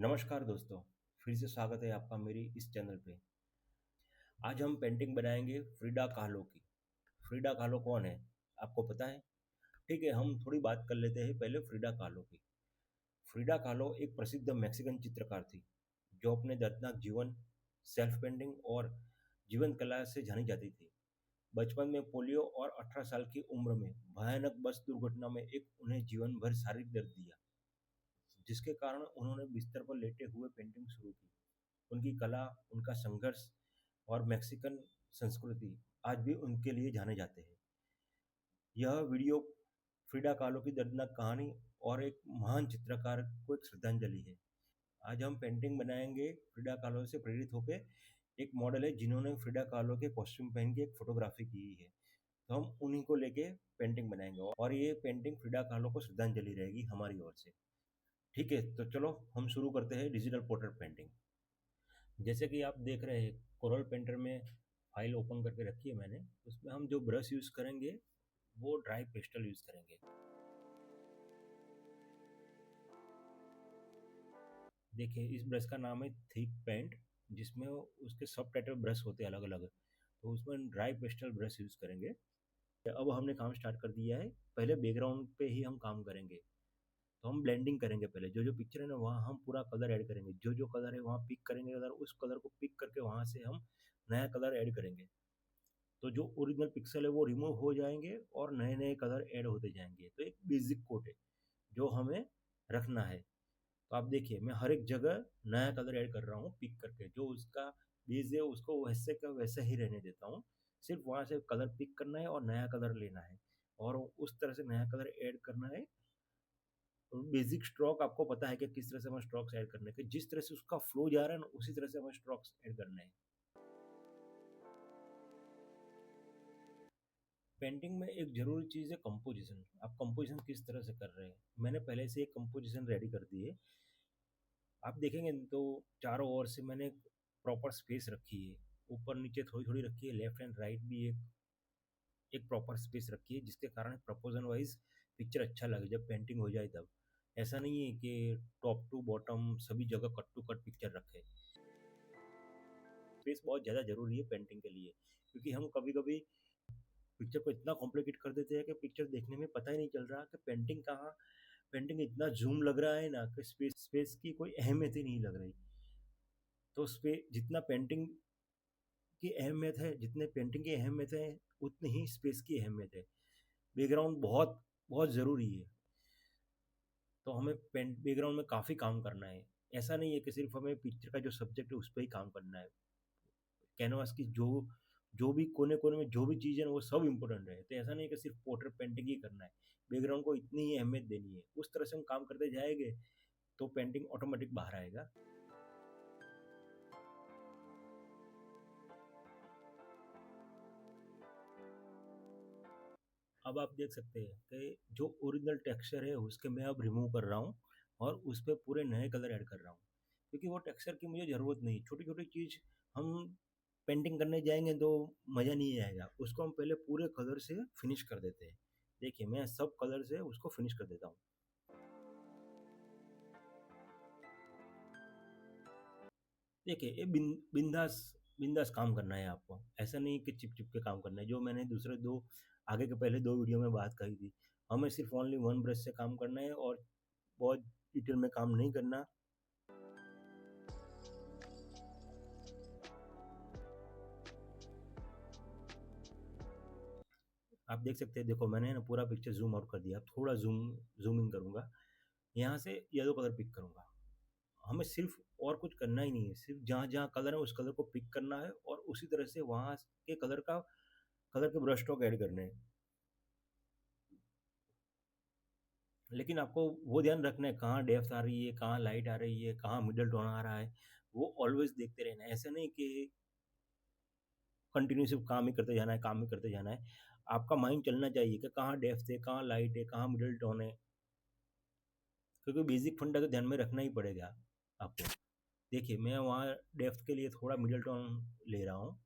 नमस्कार दोस्तों, फिर से स्वागत है आपका मेरी इस चैनल पे। आज हम पेंटिंग बनाएंगे फ्रिडा kahlo की। फ्रिडा kahlo कौन है? आपको पता है? ठीक है, हम थोड़ी बात कर लेते हैं पहले फ्रिडा kahlo की। फ्रिडा kahlo एक प्रसिद्ध मैक्सिकन चित्रकार थी, जो अपने दर्दनाक जीवन, सेल्फ पेंटिंग और जीवन कला से जानी जाती थी। बचपन में पोलियो और 18 साल की उम्र में भयानक बस दुर्घटना में एक उन्हें जीवन भर शारीरिक दर्द दिया, जिसके कारण उन्होंने बिस्तर पर लेटे हुए पेंटिंग शुरू की। उनकी कला, उनका संघर्ष और मेक्सिकन संस्कृति आज भी उनके लिए जाने जाते हैं। यह वीडियो फ्रिडा kahlo की दर्दनाक कहानी और एक महान चित्रकार को एक श्रद्धांजलि है। आज हम पेंटिंग बनाएंगे फ्रिडा kahlo से प्रेरित होकर। एक मॉडल है जिन्होंने फ्रिडा kahlo के कॉस्ट्यूम पहन के एक फोटोग्राफी की है, तो हम उन्हीं को लेके पेंटिंग बनाएंगे और ये पेंटिंग फ्रिडा kahlo को श्रद्धांजलि रहेगी हमारी ओर से। ठीक है, तो चलो हम शुरू करते हैं डिजिटल पोर्ट्रेट पेंटिंग। जैसे कि आप देख रहे हैं, कोरल पेंटर में फाइल ओपन करके रखी है मैंने। उसमें हम जो ब्रश यूज़ करेंगे वो ड्राई पेस्टल यूज़ करेंगे। देखिए, इस ब्रश का नाम है थिक पेंट, जिसमें उसके सब टाइटल ब्रश होते हैं अलग अलग, तो उसमें ड्राई पेस्टल ब्रश यूज़ करेंगे। अब हमने काम स्टार्ट कर दिया है। पहले बैकग्राउंड पे ही हम काम करेंगे, तो हम ब्लेंडिंग करेंगे। पहले जो जो पिक्चर है ना, वहाँ हम पूरा कलर ऐड करेंगे। जो जो कलर है वहाँ पिक करेंगे कलर, उस कलर को पिक करके वहाँ से हम नया कलर ऐड करेंगे। तो जो ओरिजिनल पिक्सल है वो रिमूव हो जाएंगे और नए नए कलर ऐड होते जाएंगे। तो एक बेसिक कोड है जो हमें रखना है। तो आप देखिए, मैं हर एक जगह नया कलर ऐड कर रहा हूँ पिक करके। जो उसका बेस है उसको वैसे का वैसे ही रहने देता हूँ। सिर्फ वहाँ से कलर पिक करना है और नया कलर लेना है और उस तरह से नया कलर ऐड करना है। बेसिक स्ट्रोक आपको पता है कि किस तरह से हमें स्ट्रोक्स ऐड करने के, जिस तरह से उसका फ्लो जा रहा है ना उसी तरह से हमें स्ट्रोक्स ऐड करने हैं। पेंटिंग में एक ज़रूरी चीज़ है कंपोजिशन। आप कंपोजिशन किस तरह से कर रहे हैं? मैंने पहले से एक कंपोजिशन रेडी कर दी है। आप देखेंगे तो चारों ओर से मैंने एक प्रॉपर स्पेस रखी है। ऊपर नीचे थोड़ी थोड़ी रखी है, लेफ्ट एंड राइट भी एक एक प्रॉपर स्पेस रखी है, जिसके कारण प्रपोजन वाइज पिक्चर अच्छा लगे जब पेंटिंग हो जाए तब। ऐसा नहीं है कि टॉप टू बॉटम सभी जगह कट टू कट पिक्चर रखे। स्पेस बहुत ज़्यादा ज़रूरी है पेंटिंग के लिए, क्योंकि हम कभी कभी पिक्चर को इतना कॉम्प्लिकेट कर देते हैं कि पिक्चर देखने में पता ही नहीं चल रहा कि पेंटिंग कहाँ। पेंटिंग इतना जूम लग रहा है ना कि स्पेस स्पेस की कोई अहमियत ही नहीं लग रही। तो स्पेस जितना पेंटिंग की अहमियत है, जितने पेंटिंग की अहमियत है उतनी ही स्पेस की अहमियत है। बैकग्राउंड बहुत बहुत ज़रूरी है। तो हमें पेंट बैकग्राउंड में काफ़ी काम करना है। ऐसा नहीं है कि सिर्फ हमें पिक्चर का जो सब्जेक्ट है उस पर ही काम करना है। कैनवास की जो जो भी कोने कोने में जो भी चीज़ है ना वो सब इम्पोर्टेंट है। तो ऐसा नहीं है कि सिर्फ पोर्ट्रेट पेंटिंग ही करना है। बैकग्राउंड को इतनी ही अहमियत देनी है। उस तरह से हम काम करते जाएंगे तो पेंटिंग ऑटोमेटिक बाहर आएगा। अब आप देख सकते हैं कि जो ओरिजिनल टेक्सचर है उसके मैं अब रिमूव कर रहा हूँ और उस पर पूरे नए कलर ऐड कर रहा हूँ, क्योंकि वो टेक्सचर की मुझे ज़रूरत नहीं। छोटी छोटी चीज़ हम पेंटिंग करने जाएंगे तो मज़ा नहीं आएगा। उसको हम पहले पूरे कलर से फिनिश कर देते हैं। देखिए, मैं सब कलर से उसको फिनिश कर देता हूँ। देखिए, ये बिंदास बिंदास काम करना है आपको। ऐसा नहीं कि चिप चिप के काम करना है, जो मैंने दूसरे दो आगे के पहले दो वीडियो में बात कही थी। हमें सिर्फ ओनली वन ब्रश से काम करना है और बहुत डिटेल में काम नहीं करना। आप देख सकते हैं, देखो मैंने ना पूरा पिक्चर जूम आउट कर दिया। अब थोड़ा जूम इन करूँगा। यहाँ से येलो कलर पिक करूँगा। हमें सिर्फ और कुछ करना ही नहीं है। सिर्फ जहाँ जहाँ कलर है उस कलर को पिक करना है और उसी तरह से वहाँ के कलर के ब्रश स्ट्रोक ऐड करने हैं। लेकिन आपको वो ध्यान रखना है कहाँ डेप्थ आ रही है, कहाँ लाइट आ रही है, कहाँ मिडल टोन आ रहा है। वो ऑलवेज देखते रहना है। ऐसा नहीं कि कंटिन्यू सिर्फ काम ही करते जाना है, काम ही करते जाना है। आपका माइंड चलना चाहिए कि कहाँ डेप्थ है, कहाँ लाइट है, कहाँ मिडल टोन है, क्योंकि बेसिक फंडा तो ध्यान में रखना ही पड़ेगा आपको। देखिए, मैं वहाँ डेप्थ के लिए थोड़ा मिडल टोन ले रहा हूँ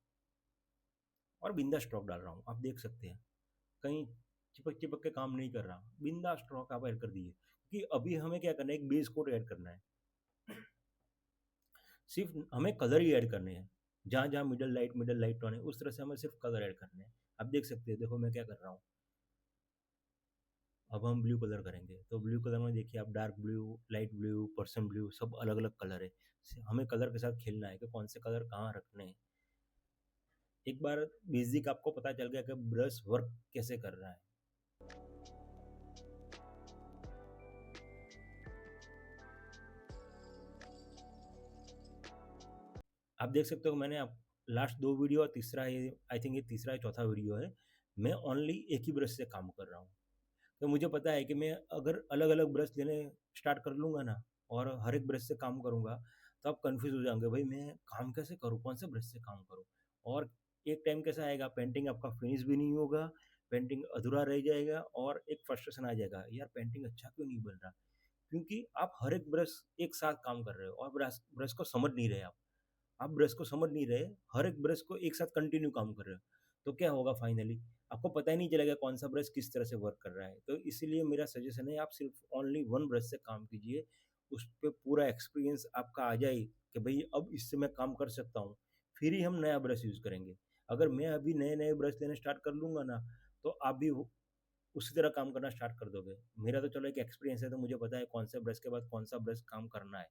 और बिंदा स्ट्रोक डाल रहा हूँ। आप देख सकते हैं कहीं चिपक चिपक के काम नहीं कर रहा। बिंदा स्ट्रोक आप ऐड कर दिए, क्योंकि अभी हमें क्या करना है, एक बेस कोट ऐड करना है। सिर्फ हमें कलर ही ऐड करने हैं। जहाँ जहाँ मिडल लाइट टोन है उस तरह से हमें सिर्फ कलर ऐड करने हैं। आप देख सकते हैं, देखो मैं क्या कर रहा हूँ। अब हम ब्लू कलर करेंगे, तो ब्लू कलर में देखिए आप dark blue, light blue, person blue, सब अलग अलग कलर है। हमें कलर के साथ खेलना है कि कौन से कलर कहाँ रखने हैं। एक बार बेसिक आपको पता चल गया कि ब्रश वर्क कैसे कर रहा है। आप देख सकते हो मैंने आप लास्ट 2 वीडियो और तीसरा ये आई थिंक ये तीसरा या चौथा वीडियो है, मैं ओनली एक ही ब्रश से काम कर रहा हूँ। तो मुझे पता है कि मैं अगर अलग-अलग ब्रश लेने स्टार्ट कर लूँगा ना और हर एक ब्रश से काम करूँगा, तो आप कन्फ्यूज़ हो जाओगे, भाई मैं काम कैसे करूँ? कौन से ब्रश से काम करूँ? और एक टाइम कैसा आएगा, पेंटिंग आपका फिनिश भी नहीं होगा, पेंटिंग अधूरा रह जाएगा और एक फ्रस्ट्रेशन आ जाएगा, यार पेंटिंग अच्छा क्यों नहीं बन रहा? क्योंकि आप हर एक ब्रश एक साथ काम कर रहे हो और ब्रश ब्रश को समझ नहीं रहे आप ब्रश को समझ नहीं रहे, हर एक ब्रश को एक साथ कंटिन्यू काम कर रहे हो। तो क्या होगा फाइनली? आपको पता ही नहीं चलेगा कौन सा ब्रश किस तरह से वर्क कर रहा है। तो इसीलिए मेरा सजेशन है आप सिर्फ़ ओनली वन ब्रश से काम कीजिए। उस पे पूरा एक्सपीरियंस आपका आ जाए कि भई अब इससे मैं काम कर सकता हूँ, फिर ही हम नया ब्रश यूज़ करेंगे। अगर मैं अभी नए-नए ब्रश लेना स्टार्ट कर लूँगा ना, तो आप भी वो उसी तरह काम करना स्टार्ट कर दोगे। मेरा तो चलो एक एक्सपीरियंस है, तो मुझे पता है कौन से ब्रश के बाद कौन सा ब्रश काम करना है।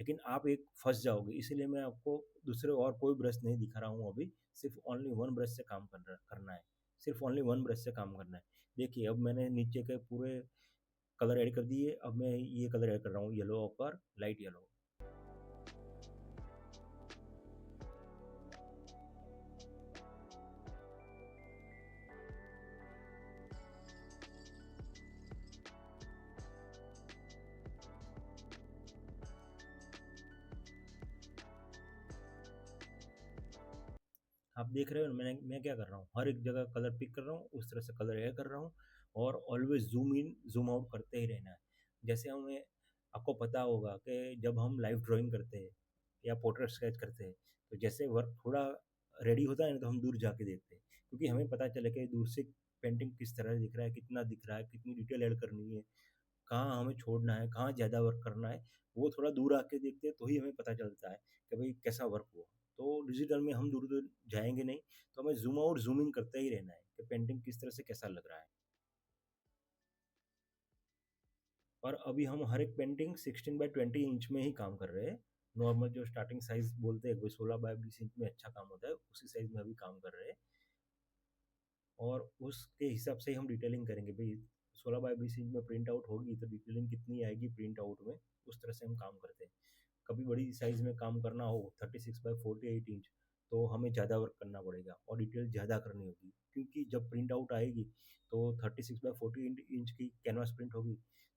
लेकिन आप एक फँस जाओगे, इसीलिए मैं आपको दूसरे और कोई ब्रश नहीं दिखा रहा हूँ अभी, सिर्फ़ ओनली वन ब्रश से काम करना है। सिर्फ़ ओनली वन ब्रश से काम करना है। देखिए, अब मैंने नीचे के पूरे कलर ऐड कर दिए, अब मैं ये कलर ऐड कर रहा हूँ येलो ऑकर, लाइट येलो। आप देख रहे हो मैं क्या कर रहा हूँ, हर एक जगह कलर पिक कर रहा हूँ, उस तरह से कलर ऐड कर रहा हूँ और always zoom in, zoom out करते ही रहना है। जैसे हमें आपको पता होगा कि जब हम लाइव ड्राइंग करते हैं या पोर्ट्रेट स्केच करते हैं, तो जैसे वर्क थोड़ा रेडी होता है ना, तो हम दूर जाके देखते हैं। क्योंकि हमें पता चले कि दूर से पेंटिंग किस तरह दिख रहा है, कितना दिख रहा है, कितनी डिटेल ऐड करनी है, कहाँ हमें छोड़ना है, कहाँ ज़्यादा वर्क करना है, वो थोड़ा दूर आके देखते हैं तो ही हमें पता चलता है कि भाई कैसा वर्क हुआ। तो डिजिटल में हम दूर-दूर जाएँगे नहीं, तो हमें ज़ूम आउट, ज़ूम इन करते ही रहना है कि पेंटिंग किस तरह से कैसा लग रहा है। और अभी हम हर एक पेंटिंग 16 बाय 20 इंच में ही काम कर रहे हैं। नॉर्मल जो स्टार्टिंग साइज़ बोलते हैं, कोई 16 बाय 20 इंच में अच्छा काम होता है, उसी साइज़ में अभी काम कर रहे हैं। और उसके हिसाब से ही हम डिटेलिंग करेंगे भई 16 बाय 20 इंच में प्रिंट आउट होगी तो डिटेलिंग कितनी आएगी प्रिंट आउट में, उस तरह से हम काम करते हैं। कभी बड़ी साइज़ में काम करना हो 36 बाय 48 इंच तो हमें ज़्यादा वर्क करना पड़ेगा और डिटेल ज़्यादा करनी होगी। क्योंकि जब प्रिंट आउट आएगी तो 36 बाय 48 इंच की कैनवास प्रिंट होगी,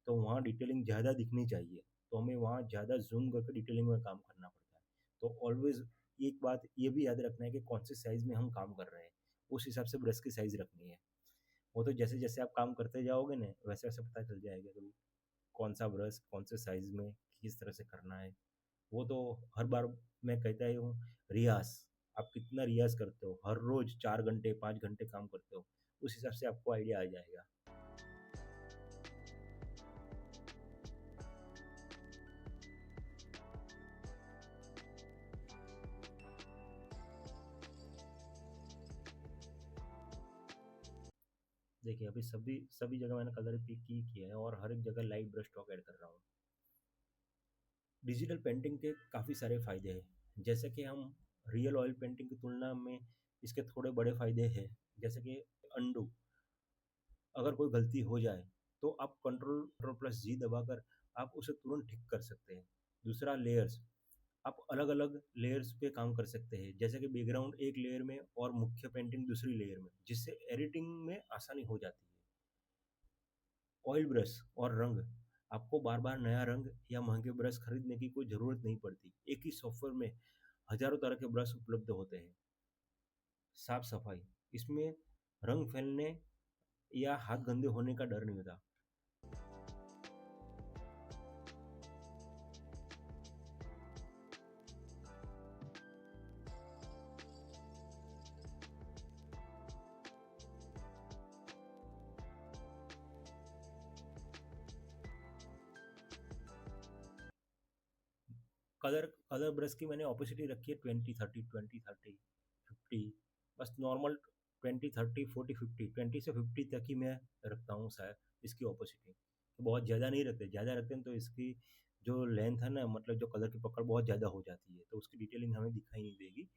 तो वहाँ डिटेलिंग ज़्यादा दिखनी चाहिए। तो हमें वहाँ ज़्यादा ज़ूम करके डिटेलिंग में काम करना पड़ता है। तो ऑलवेज़ एक बात ये भी याद रखना है कि कौन से साइज़ में हम काम कर रहे हैं। उस हिसाब से ब्रश की साइज़ रखनी है। वो तो जैसे-जैसे आप काम करते जाओगे ना, वैसे-वैसे पता चल जाएगा कि कौन-सा ब्रश, कौन से साइज़ में, किस तरह से करना है। वो तो हर बार मैं कहता ही हूँ, रियाज़, आप कितना रियाज़ करते हो, हर रोज़ 4 घंटे, 5 घंटे काम करते हो, उस हिसाब से आपको आइडिया आ जाएगा। देखिए, अभी सभी सभी जगह मैंने कलर पिक ही किया है और हर एक जगह लाइट ब्रश स्ट्रोक ऐड कर रहा हूँ। डिजिटल पेंटिंग के काफ़ी सारे फ़ायदे हैं। जैसे कि हम रियल ऑयल पेंटिंग की तुलना में इसके थोड़े बड़े फ़ायदे हैं। जैसे कि अनडू, अगर कोई गलती हो जाए, तो आप कंट्रोल+G दबाकर आप उसे तुरंत ठीक कर सकते हैं। दूसरा लेयर्स, आप अलग-अलग लेयर्स पे काम कर सकते हैं। जैसे कि बैकग्राउंड एक लेयर में और मुख्य पेंटिंग दूसरी लेयर में, जिससे एडिटिंग में आसानी हो जाती है। ऑयल ब्रश और रंग, आपको बार-बार नया रंग या महँगे ब्रश खरीदने की कोई ज़रूरत नहीं पड़ती। एक ही सॉफ्टवेयर में हज़ारों तरह के ब्रश उपलब्ध होते हैं। साफ-सफाई, इसमें रंग फैलने या हाथ गंदे होने का डर नहीं होता। कलर कलर ब्रश की मैंने ऑपोसिटी रखी है 20 30 20 30 50, बस नॉर्मल 20 30 40 50, 20 से 50 तक ही मैं रखता हूँ शायद इसकी ऑपोसिटी। तो बहुत ज़्यादा नहीं रखते, ज़्यादा रखते हैं तो इसकी जो लेंथ है ना, मतलब जो कलर की पकड़ बहुत ज़्यादा हो जाती है, तो उसकी डिटेलिंग हमें दिखाई नहीं देगी।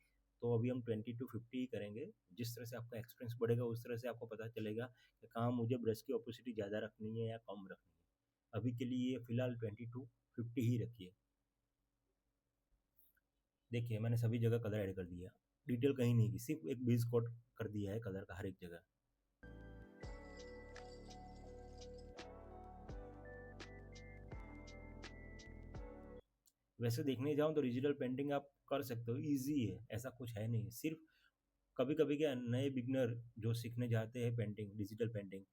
तो अभी हम 20 to 50 ही करेंगे। जिस तरह से आपका एक्सपीरियंस बढ़ेगा उस तरह से आपको पता चलेगा कि कहाँ मुझे ब्रश की ऑपोसिटी ज़्यादा रखनी है या कम रखनी है। अभी के लिए फ़िलहाल 20 to 50 ही रखिए। देखिए मैंने सभी जगह कलर ऐड कर दिया, डिटेल कहीं नहीं की, सिर्फ एक बेस कोट कर दिया है कलर का हर एक जगह। वैसे देखने जाऊँ तो डिजिटल पेंटिंग आप कर सकते हो, ईजी है, ऐसा कुछ है नहीं। सिर्फ कभी कभी क्या नए बिगनर जो सीखने जाते हैं पेंटिंग, डिजिटल पेंटिंग,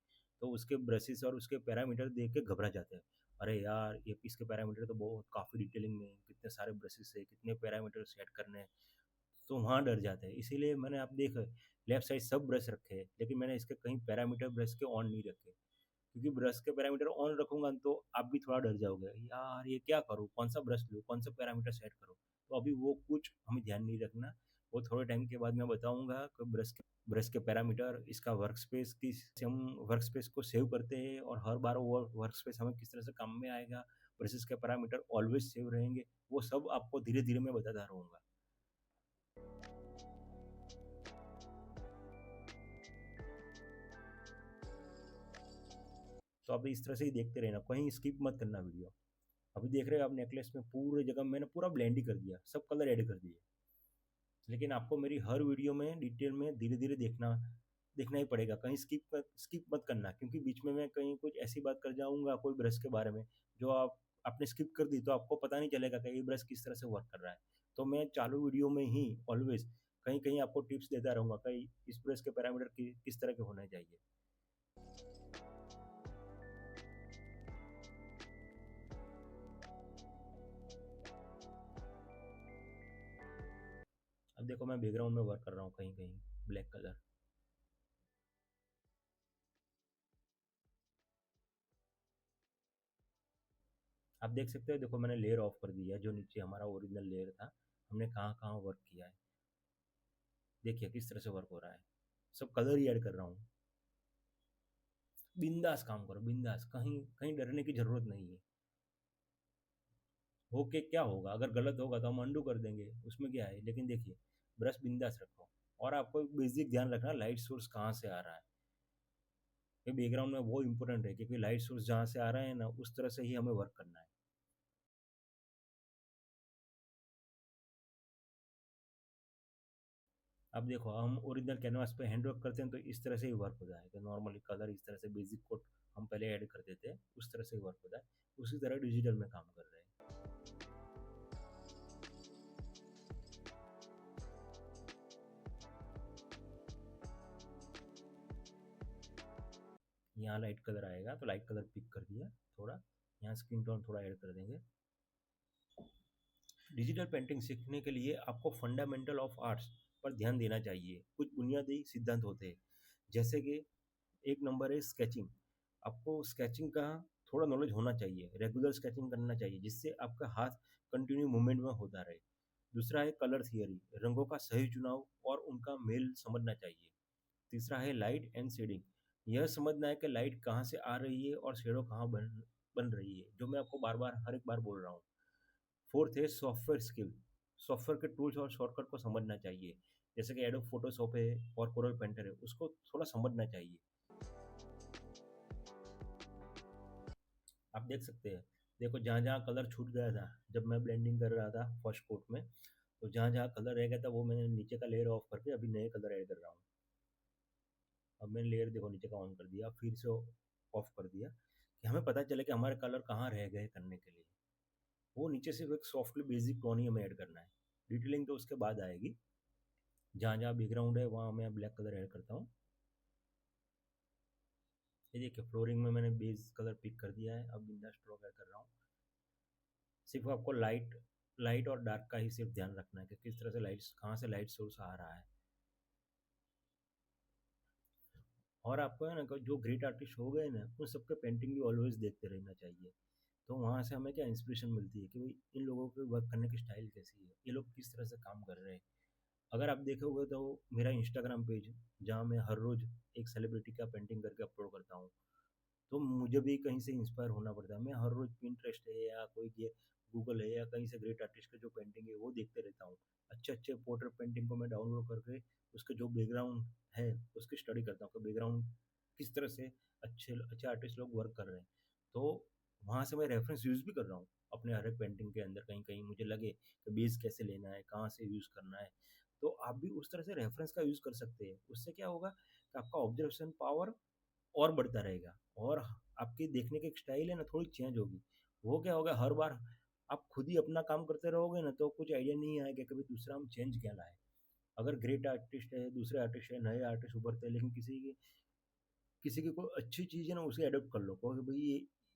तो उसके ब्रशेस और उसके पैरामीटर देख के घबरा जाते हैं। अरे यार ये इसके पैरामीटर तो बहुत काफ़ी डिटेलिंग में है, कितने सारे ब्रशेस है, कितने पैरामीटर सेट करने हैं, तो वहाँ डर जाते हैं। इसीलिए मैंने आप देखा लेफ्ट साइड सब ब्रश रखे हैं, लेकिन मैंने इसके कहीं पैरामीटर ब्रश के ऑन नहीं रखे, क्योंकि ब्रश के पैरामीटर ऑन रखूंगा तो आप भी थोड़ा डर जाओगे, यार ये क्या करूँ, कौन सा ब्रश लूँ, कौन सा पैरामीटर सेट करूँ। तो अभी वो कुछ हमें ध्यान नहीं रखना, वो थोड़े टाइम के बाद मैं बताऊंगा कि ब्रश के पैरामीटर, इसका वर्क स्पेस किस से हम वर्क स्पेस को सेव करते हैं और हर बार वो वर्क स्पेस हमें किस तरह से काम में आएगा, ब्रशेस के पैरामीटर ऑलवेज सेव रहेंगे, वो सब आपको धीरे धीरे मैं बताता रहूँगा। तो आप इस तरह से ही देखते रहना, कहीं स्किप मत करना वीडियो। अभी देख रहे हो आप नेकलेस में पूरे जगह मैंने पूरा ब्लेंड ही कर दिया, सब कलर ऐड कर दिए। लेकिन आपको मेरी हर वीडियो में डिटेल में धीरे धीरे देखना देखना ही पड़ेगा, कहीं स्किप मत करना, क्योंकि बीच में मैं कहीं कुछ ऐसी बात कर जाऊंगा कोई ब्रश के बारे में जो आपने स्किप कर दी, तो आपको पता नहीं चलेगा कि ये ब्रश किस तरह से वर्क कर रहा है। तो मैं चालू वीडियो में ही ऑलवेज कहीं कहीं आपको टिप्स देता रहूंगा कहीं इस ब्रश के पैरामीटर किस तरह के होने चाहिए। अब देखो मैं बैकग्राउंड में वर्क कर रहा हूँ कहीं कहीं ब्लैक कलर। आप देख सकते हो, देखो मैंने लेयर ऑफ कर दिया है, जो नीचे हमारा ओरिजिनल लेयर था, हमने कहाँ कहाँ वर्क किया है। देखिए किस तरह से वर्क हो रहा है, सब कलर ही ऐड कर रहा हूँ। बिंदास काम करो, बिंदास, कहीं कहीं डरने की जरूरत नहीं है। होके क्या होगा, अगर गलत होगा तो हम अंडू कर देंगे, उसमें क्या है। लेकिन देखिए ब्रश बिंदास रखो, और आपको एक बेसिक ध्यान रखना लाइट सोर्स कहाँ से आ रहा है, ये बैकग्राउंड में वो इंपॉर्टेंट है, क्योंकि लाइट सोर्स जहाँ से आ रहा है ना उस तरह से ही हमें वर्क करना है। अब देखो हम ओरिजिनल कैनवास पे हैंड वर्क करते हैं तो इस तरह से ही वर्क होता है, कि नॉर्मली कलर इस तरह से बेसिक कोड हम पहले ऐड कर देते हैं, उस तरह से ही वर्क होता है। उसी तरह डिजिटल में काम कर रहे हैं। यहाँ लाइट कलर आएगा तो लाइट कलर पिक कर दिया थोड़ा, यहाँ स्किन टोन थोड़ा ऐड कर देंगे। डिजिटल पेंटिंग सीखने के लिए आपको फंडामेंटल ऑफ आर्ट्स पर ध्यान देना चाहिए। कुछ बुनियादी सिद्धांत होते हैं, जैसे कि एक नंबर है स्केचिंग। आपको स्केचिंग का थोड़ा नॉलेज होना चाहिए, रेगुलर स्केचिंग करना चाहिए जिससे आपका हाथ कंटिन्यू मूवमेंट में होता रहे। दूसरा है कलर थियरी, रंगों का सही चुनाव और उनका मेल समझना चाहिए। तीसरा है लाइट एंड शेडिंग, यह समझना है कि लाइट कहाँ से आ रही है और शेडो कहाँ बन बन रही है, जो मैं आपको बार बार हर एक बार बोल रहा हूँ। फोर्थ है सॉफ्टवेयर स्किल, सॉफ्टवेयर के टूल्स और शॉर्टकट को समझना चाहिए, जैसे कि एडोब फोटोशॉप है और कोरल पेंटर है, उसको थोड़ा समझना चाहिए। आप देख सकते हैं, देखो जहाँ जहाँ कलर छूट गया था जब मैं ब्लेंडिंग कर रहा था फर्स्ट कोट में, तो जहाँ जहाँ कलर रह गया था वो मैंने नीचे का लेयर ऑफ करके अभी नए कलर ऐड कर रहा हूँ। अब मैंने लेयर देखो नीचे का ऑन कर दिया, फिर से ऑफ कर दिया, कि हमें पता चले कि हमारे कलर कहाँ रह गए करने के लिए। वो नीचे सिर्फ एक सॉफ्टली बेसिक टोन ही हमें ऐड करना है, डिटेलिंग तो उसके बाद आएगी। जहाँ जहाँ बैकग्राउंड है वहाँ मैं ब्लैक कलर ऐड करता हूँ। ये देखिए फ्लोरिंग में मैंने बेस कलर पिक कर दिया है, अब बिंदा स्ट्रोक ऐड कर रहा हूँ। सिर्फ आपको लाइट लाइट और डार्क का ही सिर्फ ध्यान रखना है कि किस तरह से लाइट, कहाँ से लाइट सोर्स आ रहा है। और आपको है ना जो ग्रेट आर्टिस्ट हो गए ना उन सबके पेंटिंग भी ऑलवेज देखते रहना चाहिए। तो वहाँ से हमें क्या इंस्पिरेशन मिलती है कि भाई इन लोगों के वर्क करने की स्टाइल कैसी है, ये लोग किस तरह से काम कर रहे हैं। अगर आप देखोगे तो मेरा इंस्टाग्राम पेज, जहाँ मैं हर रोज़ एक सेलिब्रिटी का पेंटिंग करके अपलोड करता हूँ, तो मुझे भी कहीं से इंस्पायर होना पड़ता है। मैं हर रोज़ पिंटरेस्ट है या कोई ये गूगल है या कहीं से ग्रेट आर्टिस्ट के जो पेंटिंग है वो देखते रहता हूँ। अच्छे-अच्छे पोर्ट्रेट पेंटिंग को मैं डाउनलोड करके उसके जो बैकग्राउंड है उसकी स्टडी करता हूँ कि बैकग्राउंड किस तरह से अच्छे अच्छे आर्टिस्ट लोग वर्क कर रहे हैं। तो वहाँ से मैं रेफरेंस यूज़ भी कर रहा हूँ अपने हर एक पेंटिंग के अंदर, कहीं-कहीं मुझे लगे कि बेस कैसे लेना है, कहाँ से यूज़ करना है। तो आप भी उस तरह से रेफरेंस का यूज़ कर सकते हैं। उससे क्या होगा कि आपका ऑब्जर्वेशन पावर और बढ़ता रहेगा और आपकी देखने की एक स्टाइल है ना थोड़ी चेंज होगी। वो क्या होगा, हर बार आप खुद ही अपना काम करते रहोगे ना तो कुछ आइडिया नहीं आएगा कि भाई दूसरा हम चेंज क्या लाएँ। अगर ग्रेट आर्टिस्ट है, दूसरे आर्टिस्ट है, नए आर्टिस्ट उभरते हैं, लेकिन किसी की कोई अच्छी चीज़ है ना उसे अडॉप्ट कर लो। कहो कि भाई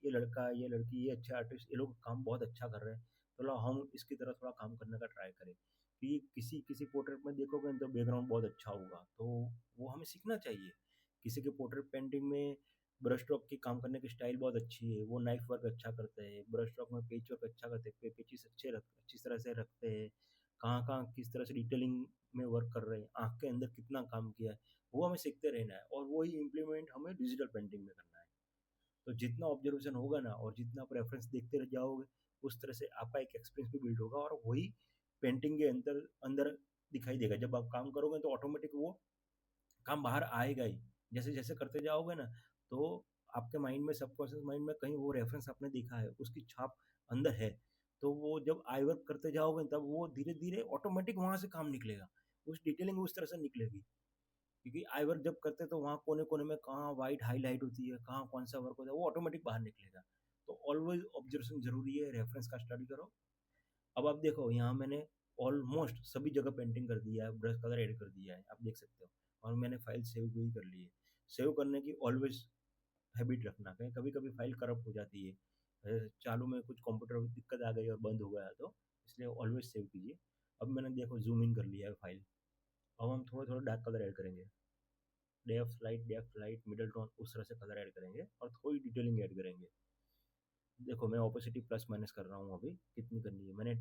ये लड़का, ये लड़की, ये अच्छे आर्टिस्ट, ये लोग काम बहुत अच्छा कर रहे हैं, तो लो हम इसकी तरह थोड़ा काम करने का ट्राई करें। कि किसी किसी पोर्ट्रेट में देखोगे ना तो बैकग्राउंड बहुत अच्छा होगा, तो वो हमें सीखना चाहिए। किसी के पोर्ट्रेट पेंटिंग में ब्रश स्ट्रोक की काम करने की स्टाइल बहुत अच्छी है, वो नाइफ वर्क अच्छा करते हैं, ब्रश स्ट्रोक में पेच वर्क अच्छा करते हैं, पेचेस अच्छी तरह से रखते हैं, कहाँ-कहाँ किस तरह से डिटेलिंग में वर्क कर रहे हैं, आँख के अंदर कितना काम किया है, वो हमें सीखते रहना है और वही इम्प्लीमेंट हमें डिजिटल पेंटिंग में करना है। तो जितना ऑब्जर्वेशन होगा ना और जितना आप रेफरेंस देखते रह जाओगे, उस तरह से आपका एक एक्सपीरियंस भी बिल्ड होगा और वही पेंटिंग के अंदर अंदर दिखाई देगा। जब आप काम करोगे तो ऑटोमेटिक वो काम बाहर आएगा ही। जैसे-जैसे करते जाओगे ना, तो आपके माइंड में, सबकॉन्शियस माइंड में कहीं वो रेफरेंस आपने देखा है, उसकी छाप अंदर है। तो वो जब आई वर्क करते जाओगे तब वो धीरे-धीरे ऑटोमेटिक वहाँ से काम निकलेगा। उस डिटेलिंग उस तरह से निकलेगी। क्योंकि आई वर्क जब करते हैं तो वहाँ कोने-कोने में कहाँ व्हाइट हाइलाइट होती है, कहाँ कौन-सा वर्क होता है, वो ऑटोमेटिक बाहर निकलेगा। तो ऑलवेज़ ऑब्जर्वेशन ज़रूरी है, रेफरेंस का स्टडी करो। अब आप देखो यहाँ मैंने ऑलमोस्ट सभी जगह पेंटिंग कर दिया है, ब्रश कलर ऐड कर दिया है, आप देख सकते हो और मैंने फाइल सेव भी कर ली है। सेव करने की ऑलवेज़ हैबिट रखना, कहीं कभी-कभी फाइल करप्ट हो जाती है। चालू में कुछ कंप्यूटर में दिक्कत आ गई और बंद हो गया तो इसलिए ऑलवेज़ सेव कीजिए। अब मैंने देखो ज़ूम इन कर लिया है फाइल। अब हम थोड़ा-थोड़ा डार्क कलर ऐड करेंगे। डेप्थ लाइट, मिडल टोन उस तरह से कलर ऐड करेंगे और थोड़ी डिटेलिंग ऐड करेंगे। देखो मैं ओपेसिटी प्लस माइनस कर रहा हूँ अभी, कितनी करनी है मैंने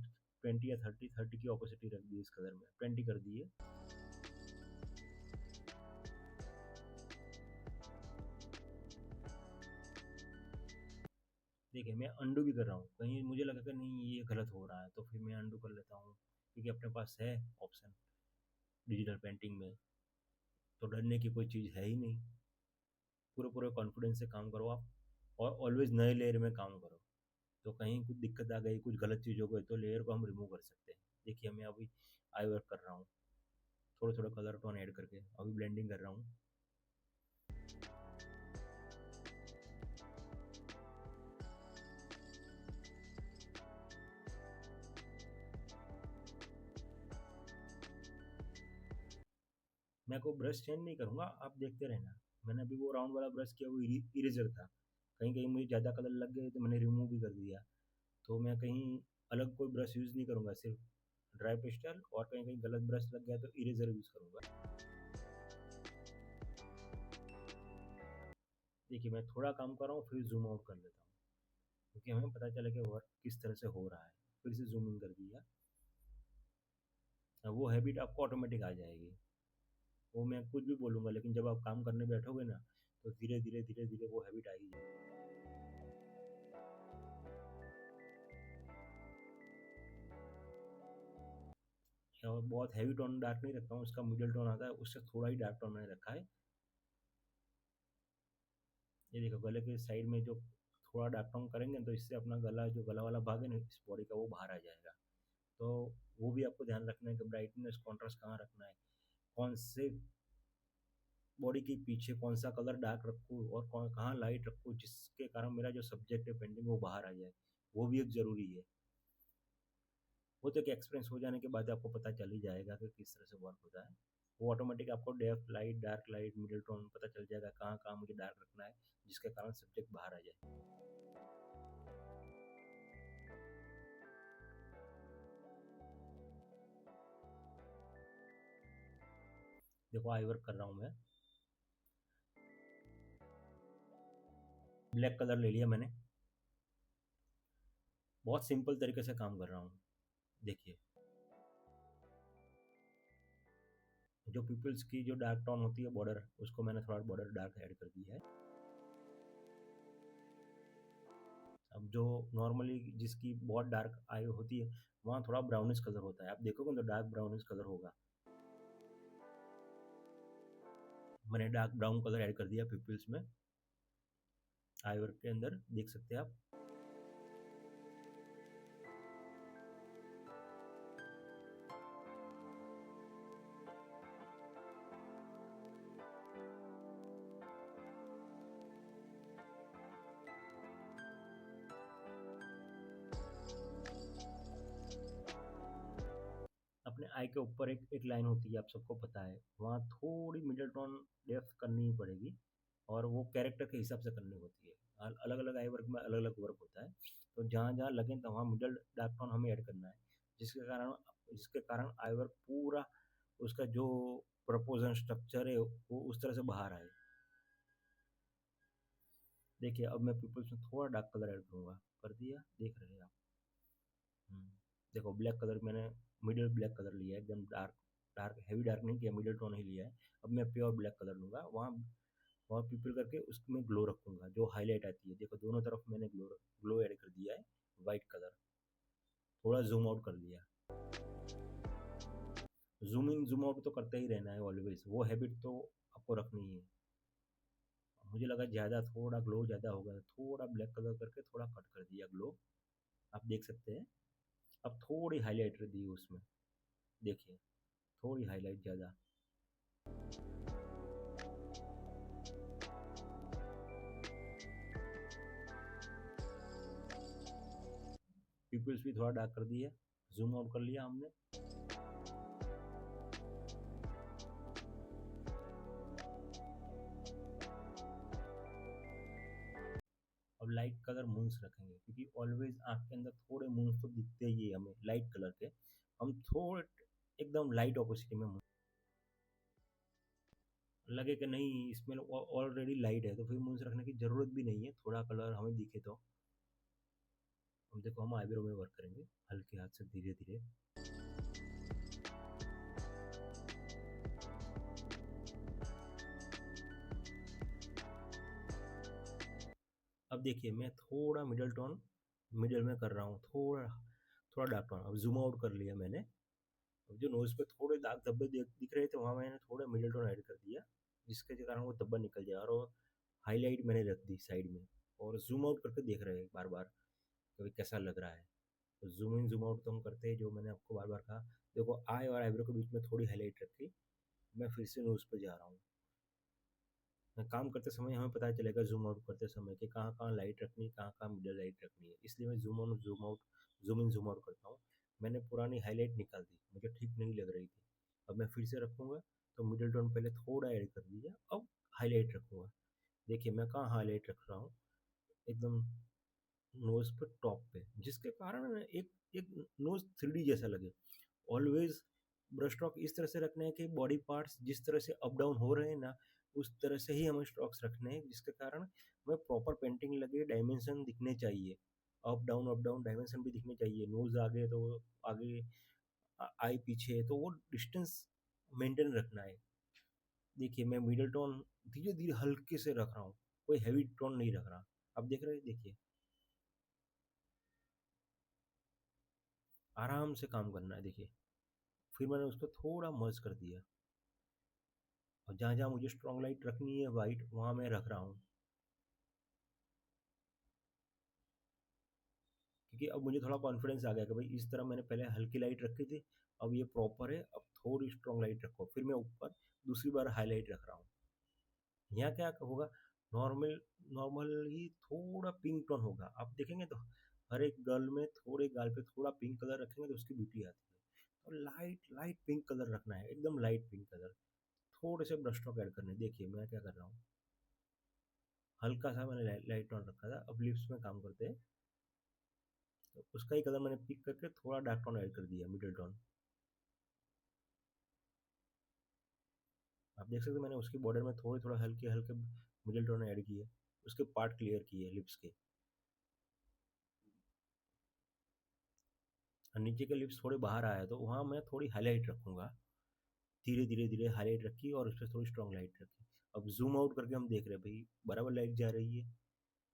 20 या 30 की ओपेसिटी रख दी इस कलर में, 20 कर दी है। देखिए मैं अंडू भी कर रहा हूँ, कहीं मुझे लगा कि नहीं ये गलत हो रहा है तो फिर मैं अंडू कर लेता हूँ, क्योंकि अपने पास है ऑप्शन डिजिटल पेंटिंग में, तो डरने की कोई चीज़ है ही नहीं। पूरे पूरे कॉन्फिडेंस से काम करो आप और ऑलवेज नए लेयर में काम करो। तो कहीं कुछ दिक्कत आ गई, कुछ गलत चीज़ हो गई तो लेयर को हम रिमूव कर सकते हैं। देखिए मैं अभी आई वर्क कर रहा हूँ, थोड़ा थोड़ा कलर टोन ऐड करके अभी ब्लेंडिंग कर रहा हूँ। मैं कोई ब्रश चेंज नहीं करूँगा, आप देखते रहना। मैंने अभी वो राउंड वाला ब्रश किया, वो इरेजर था। कहीं कहीं मुझे ज़्यादा कलर लग गए तो मैंने रिमूव भी कर दिया। तो मैं कहीं अलग कोई ब्रश यूज़ नहीं करूँगा, सिर्फ ड्राई पेस्टल, और कहीं कहीं गलत ब्रश लग गया तो इरेजर यूज़ करूँगा। देखिए मैं थोड़ा काम कर रहा हूँ फिर ज़ूम आउट कर लेता हूँ, क्योंकि हमें पता चले कि वर्क किस तरह से हो रहा है। फिर से ज़ूम इन कर दिया। वो हैबिट आपको ऑटोमेटिक आ जाएगी। वो मैं कुछ भी बोलूँगा लेकिन जब आप काम करने बैठोगे ना, तो धीरे धीरे वो हैबिट आ ही जाएगी। और बहुत हैवी टोन डार्क नहीं रखता हूँ, उसका मिडल टोन आता है उससे थोड़ा ही डार्क टोन मैंने रखा है। ये देखो गले के साइड में जो थोड़ा डार्क टोन करेंगे तो इससे अपना गला, जो गला वाला भाग है ना इस बॉडी का, वो बाहर आ जाएगा। तो वो भी आपको ध्यान रखना है कि ब्राइटनेस कॉन्ट्रास्ट कहाँ रखना है, कौन से बॉडी के पीछे कौन सा कलर डार्क रखूँ और कौन कहाँ लाइट रखूँ, जिसके कारण मेरा जो सब्जेक्ट है पेंटिंग वो बाहर आ जाए। वो भी एक ज़रूरी है। वो तो एक एक्सपीरियंस हो जाने के बाद आपको पता चल ही जाएगा कि किस तरह से वर्क होता है। वो ऑटोमेटिक आपको डार्क लाइट, मिडल टोन पता चल जाएगा कहाँ-कहाँ मुझे डार्क रखना है, जिसके कारण सब्जेक्ट बाहर आ जाए। देखो आई वर्क कर रहा हूँ मैं, ब्लैक कलर ले लिया मैंने, बहुत सिंपल तरीके से काम कर रहा हूँ। देखिए, जो पीपल्स की जो डार्क टोन होती है बॉर्डर, उसको मैंने थोड़ा बॉर्डर डार्क ऐड कर दी है। अब जो नॉर्मली जिसकी बहुत डार्क आई होती है, वहाँ थोड़ा ब्राउनिश कलर होता है, आप देखोगे तो डार्क ब्राउनिश कलर होगा। मैंने डार्क ब्राउन कलर ऐड कर दिया पीपल्स में, आई वर्क के अंदर देख सकते हैं आप। अपने आई के ऊपर एक एक लाइन होती है, आप सबको पता है, वहाँ थोड़ी मिडल टोन डेप्थ करनी ही पड़ेगी, और वो कैरेक्टर के हिसाब से करनी होती है। अलग अलग आई वर्क में अलग अलग वर्क होता है, तो जहाँ जहाँ लगे तो वहाँ मिडल डार्क टोन हमें ऐड करना है, जिसके कारण जिसके कारण आई वर्क पूरा उसका जो प्रपोजन स्ट्रक्चर है वो उस तरह से बाहर आए। देखिए, अब मैं पीपल्स में थोड़ा डार्क कलर ऐड करूँगा, कर दिया, देख रहे हैं आप। हम्म, देखो ब्लैक कलर मैंने मिडिल ब्लैक कलर लिया है, एकदम डार्क डार्क हैवी डार्क नहीं किया, मिडिल टोन ही लिया है। अब मैं प्योर ब्लैक कलर लूँगा, वहाँ वहाँ पीपल करके उसमें ग्लो रखूँगा, जो हाईलाइट आती है। देखो दोनों तरफ मैंने ग्लो ग्लो ऐड कर दिया है, वाइट कलर, थोड़ा जूम आउट कर लिया। जूम इन जूम आउट तो करते ही रहना है ऑलवेज, वो हैबिट तो आपको रखनी है। मुझे लगा ज़्यादा थोड़ा ग्लो ज़्यादा होगा, थोड़ा ब्लैक कलर करके थोड़ा कट कर दिया ग्लो, आप देख सकते हैं। अब थोड़ी हाईलाइटर दी उसमें, देखिए थोड़ी हाईलाइट ज़्यादा। पीपल्स भी थोड़ा डार्क कर दिया, जूम आउट कर लिया हमने। अब लाइट कलर मून्स रखेंगे, क्योंकि ऑलवेज आँख के अंदर थोड़े मून्स तो दिखते ही है हमें लाइट कलर के। हम थोड़े एकदम लाइट ऑपोसिटी में लगे कि नहीं इसमें ऑलरेडी लाइट है, तो फिर मून्स रखने की ज़रूरत भी नहीं है, थोड़ा कलर हमें दिखे तो। अब देखो हम आईब्रो में वर्क करेंगे हल्के हाथ से धीरे धीरे। अब देखिए मैं थोड़ा मिडल टोन मिडल में कर रहा हूँ, थोड़ा थोड़ा डार्क टोन, अब जूम आउट कर लिया मैंने। अब जो नोज़ पे थोड़े दाग धब्बे दिख रहे थे, वहाँ मैंने थोड़ा मिडल टोन ऐड कर दिया, जिसके कारण वो धब्बा निकल जाए, और हाईलाइट मैंने रख दी साइड में। और जूम आउट करके देख रहे हैं बार बार कभी कैसा लग रहा है। तो जूम इन जूम आउट तो हम करते हैं, जो मैंने आपको बार बार कहा। देखो आई और आईब्रो के बीच में थोड़ी हाईलाइट रखी, मैं फिर से नोज़ पे जा रहा हूँ। मैं काम करते समय हमें पता चलेगा जूम आउट करते समय कि कहाँ कहाँ लाइट रखनी है, कहाँ कहाँ मिडल लाइट रखनी है, इसलिए मैं zoom on zoom out zoom in zoom out करता हूँ। मैंने पुरानी हाईलाइट निकाल दी, मुझे ठीक नहीं लग रही थी। अब मैं फिर से रखूँगा, तो मिडल टोन पहले थोड़ा ऐड कर दिया, अब हाईलाइट रखूँगा। देखिए मैं कहाँ हाईलाइट रख रहा हूँ, एकदम नोज़ पे टॉप पे, जिसके कारण एक एक नोज़ 3D जैसा लगे। ऑलवेज ब्रश स्ट्रोक इस तरह से रखने हैं कि बॉडी पार्ट्स जिस तरह से अप डाउन हो रहे हैं ना, उस तरह से ही हमें स्ट्रोक्स रखने हैं, जिसके कारण हमें प्रॉपर पेंटिंग लगे, डायमेंशन दिखने चाहिए। अप डाउन डायमेंशन भी दिखने चाहिए, नोज आगे तो आगे, आई पीछे, तो वो डिस्टेंस मेंटेन रखना है। देखिए मैं मिडल टोन धीरे धीरे हल्के से रख रहा हूँ, कोई हैवी टोन नहीं रख रहा। आप देख रहे हैं, देखिए आराम से काम करना है। देखिए फिर मैंने उसको थोड़ा मर्ज कर दिया, और जहाँ जहाँ मुझे स्ट्रॉन्ग लाइट रखनी है वाइट, वहाँ मैं रख रहा हूँ, क्योंकि अब मुझे थोड़ा कॉन्फिडेंस आ गया कि भाई इस तरह मैंने पहले हल्की लाइट रखी थी, अब ये प्रॉपर है, अब थोड़ी स्ट्रॉन्ग लाइट रखो। फिर मैं ऊपर दूसरी बार हाईलाइट रख रहा हूँ। यहाँ क्या होगा, नॉर्मल नॉर्मल ही थोड़ा पिंक टोन होगा, आप देखेंगे तो हर एक गर्ल में थोड़े गाल पे थोड़ा पिंक कलर रखेंगे तो उसकी ब्यूटी आती है। तो लाइट लाइट पिंक कलर रखना है, एकदम लाइट पिंक कलर। थोड़े से ब्रश स्ट्रोक ऐड करने, देखिए मैं क्या कर रहा हूँ, हल्का सा मैंने लाइट टोन रखा था, अब लिप्स में काम करते हैं। तो उसका ही कलर मैंने पिक करके थोड़ा डार्क टोन ऐड कर दिया, मिडल टोन। आप देख सकते हो मैंने उसकी बॉर्डर में थोड़े थोड़ा हल्के हल्के मिडल टोन ऐड किए, उसके पार्ट क्लियर किए लिप्स के। और नीचे के लिप्स थोड़े बाहर आए तो वहाँ मैं थोड़ी हाईलाइट रखूँगा। धीरे धीरे धीरे हाईलाइट रखी और उस पर थोड़ी स्ट्रॉन्ग लाइट रखी। अब जूम आउट करके हम देख रहे हैं भाई बराबर लाइट जा रही है।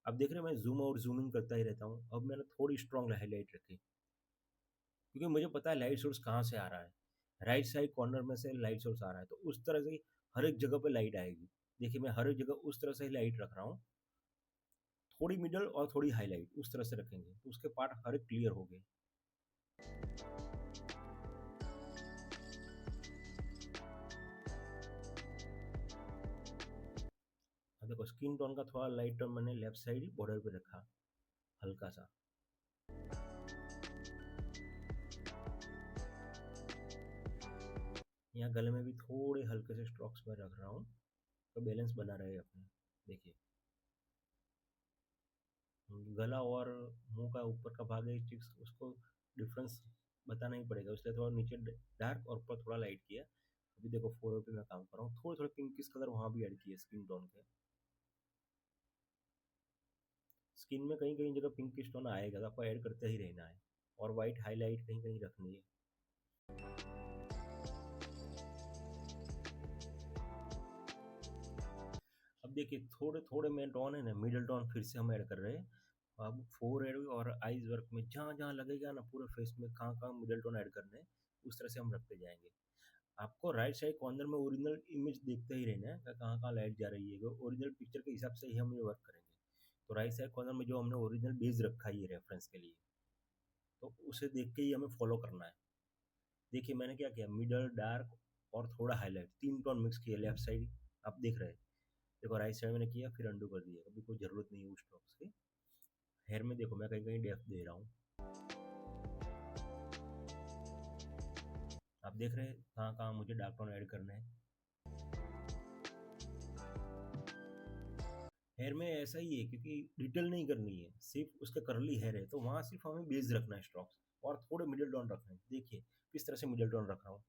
अब देख रहे हैं मैं जूम आउट जूम इन करता ही रहता हूँ। अब मैंने थोड़ी स्ट्रॉन्ग हाईलाइट रखी क्योंकि मुझे पता है लाइट सोर्स कहाँ से आ रहा है। राइट साइड कॉर्नर में से लाइट सोर्स आ रहा है तो उस तरह से ही हर एक जगह पे लाइट आएगी। देखिए मैं हर एक जगह उस तरह से ही लाइट रख रहा हूँ। थोड़ी मिडल और थोड़ी हाईलाइट उस तरह से रखेंगे तो उसके पार्ट हर एक क्लियर हो गए। अब देखो स्किन टोन का थोड़ा लाइट टोन मैंने लेफ्ट साइड बॉर्डर पे रखा हल्का सा। यहाँ गले में भी थोड़े हल्के से स्ट्रोक्स में रख रहा हूँ तो बैलेंस बना रहे अपने। देखिए गला और मुंह का ऊपर का भाग है चीक्स उसको डिफरेंस बताना ही पड़ेगा इसलिए थोड़ा नीचे डार्क और ऊपर थोड़ा लाइट किया। अभी देखो फोर पे मैं काम कर रहा हूँ थोड़े थोड़े पिंकिश कलर वहाँ भी ऐड किए स्किन टोन के। स्किन में कहीं कहीं जगह पिंकिश टोन आएगा तो आपको ऐड करते ही रहना है और वाइट हाईलाइट कहीं कहीं रखनी है। अब देखिए थोड़े थोड़े में टोन है ना मिडल टोन फिर से हम ऐड कर रहे हैं। अब फोर हेड और आईज वर्क में जहाँ जहाँ लगेगा ना पूरे फेस में कहाँ कहाँ मिडल टोन ऐड करने हैं उस तरह से हम रखते जाएंगे। आपको राइट साइड कॉर्नर में ओरिजिनल इमेज देखते ही रहना है कि कहाँ कहाँ लाइट जा रही है ओरिजिनल पिक्चर के हिसाब से ही हम ये वर्क करेंगे। तो राइट साइड कॉर्नर में जो हमने ओरिजिनल बेस रखा है ये रेफरेंस के लिए तो उसे देख के ही हमें फॉलो करना है। देखिए मैंने क्या किया मिडल डार्क और थोड़ा हाईलाइट तीन टोन मिक्स किया लेफ्ट साइड। आप देख रहे हैं देखो राइट साइड मैंने किया फिर अंडू कर दिया अभी कोई ज़रूरत नहीं है उस स्ट्रोक्स की। हेयर में देखो मैं कहीं कहीं डेप्थ दे रहा हूँ। आप देख रहे हैं कहाँ कहाँ मुझे डार्क टोन ऐड करना है। हेयर में ऐसा ही है क्योंकि डिटेल नहीं करनी है सिर्फ उसका करली हेयर है तो वहाँ सिर्फ हमें बेस रखना है स्ट्रोक्स और थोड़े मिडिल टोन रखना है। देखिए किस तरह से मिडिल टोन रख रहा हूँ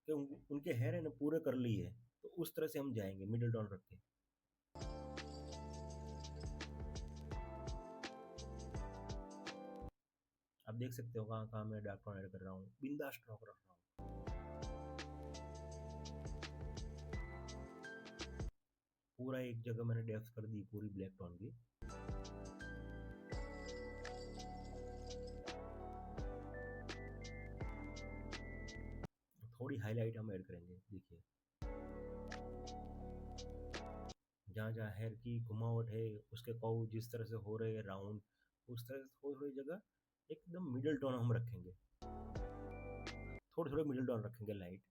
कि उनके हेयर है ना पूरे करली है तो उस तरह से हम जाएंगे मिडिल टोन रख के। आप देख सकते हो कहाँ कहाँ मैं डार्क टोन ऐड कर रहा हूँ बिंदास स्ट्रोक रख रहा हूँ। पूरा एक जगह मैंने डेप्थ कर दी पूरी ब्लैक टोन की। थोड़ी हाईलाइट हम ऐड करेंगे। देखिए जहाँ जहाँ हेयर की घुमावट है उसके पाउ जिस तरह से हो रहे हैं राउंड उस तरह से थोड़ी थोड़ी जगह एकदम मिडिल टोन हम रखेंगे। थोड़े थोड़े मिडिल टोन रखेंगे लाइट।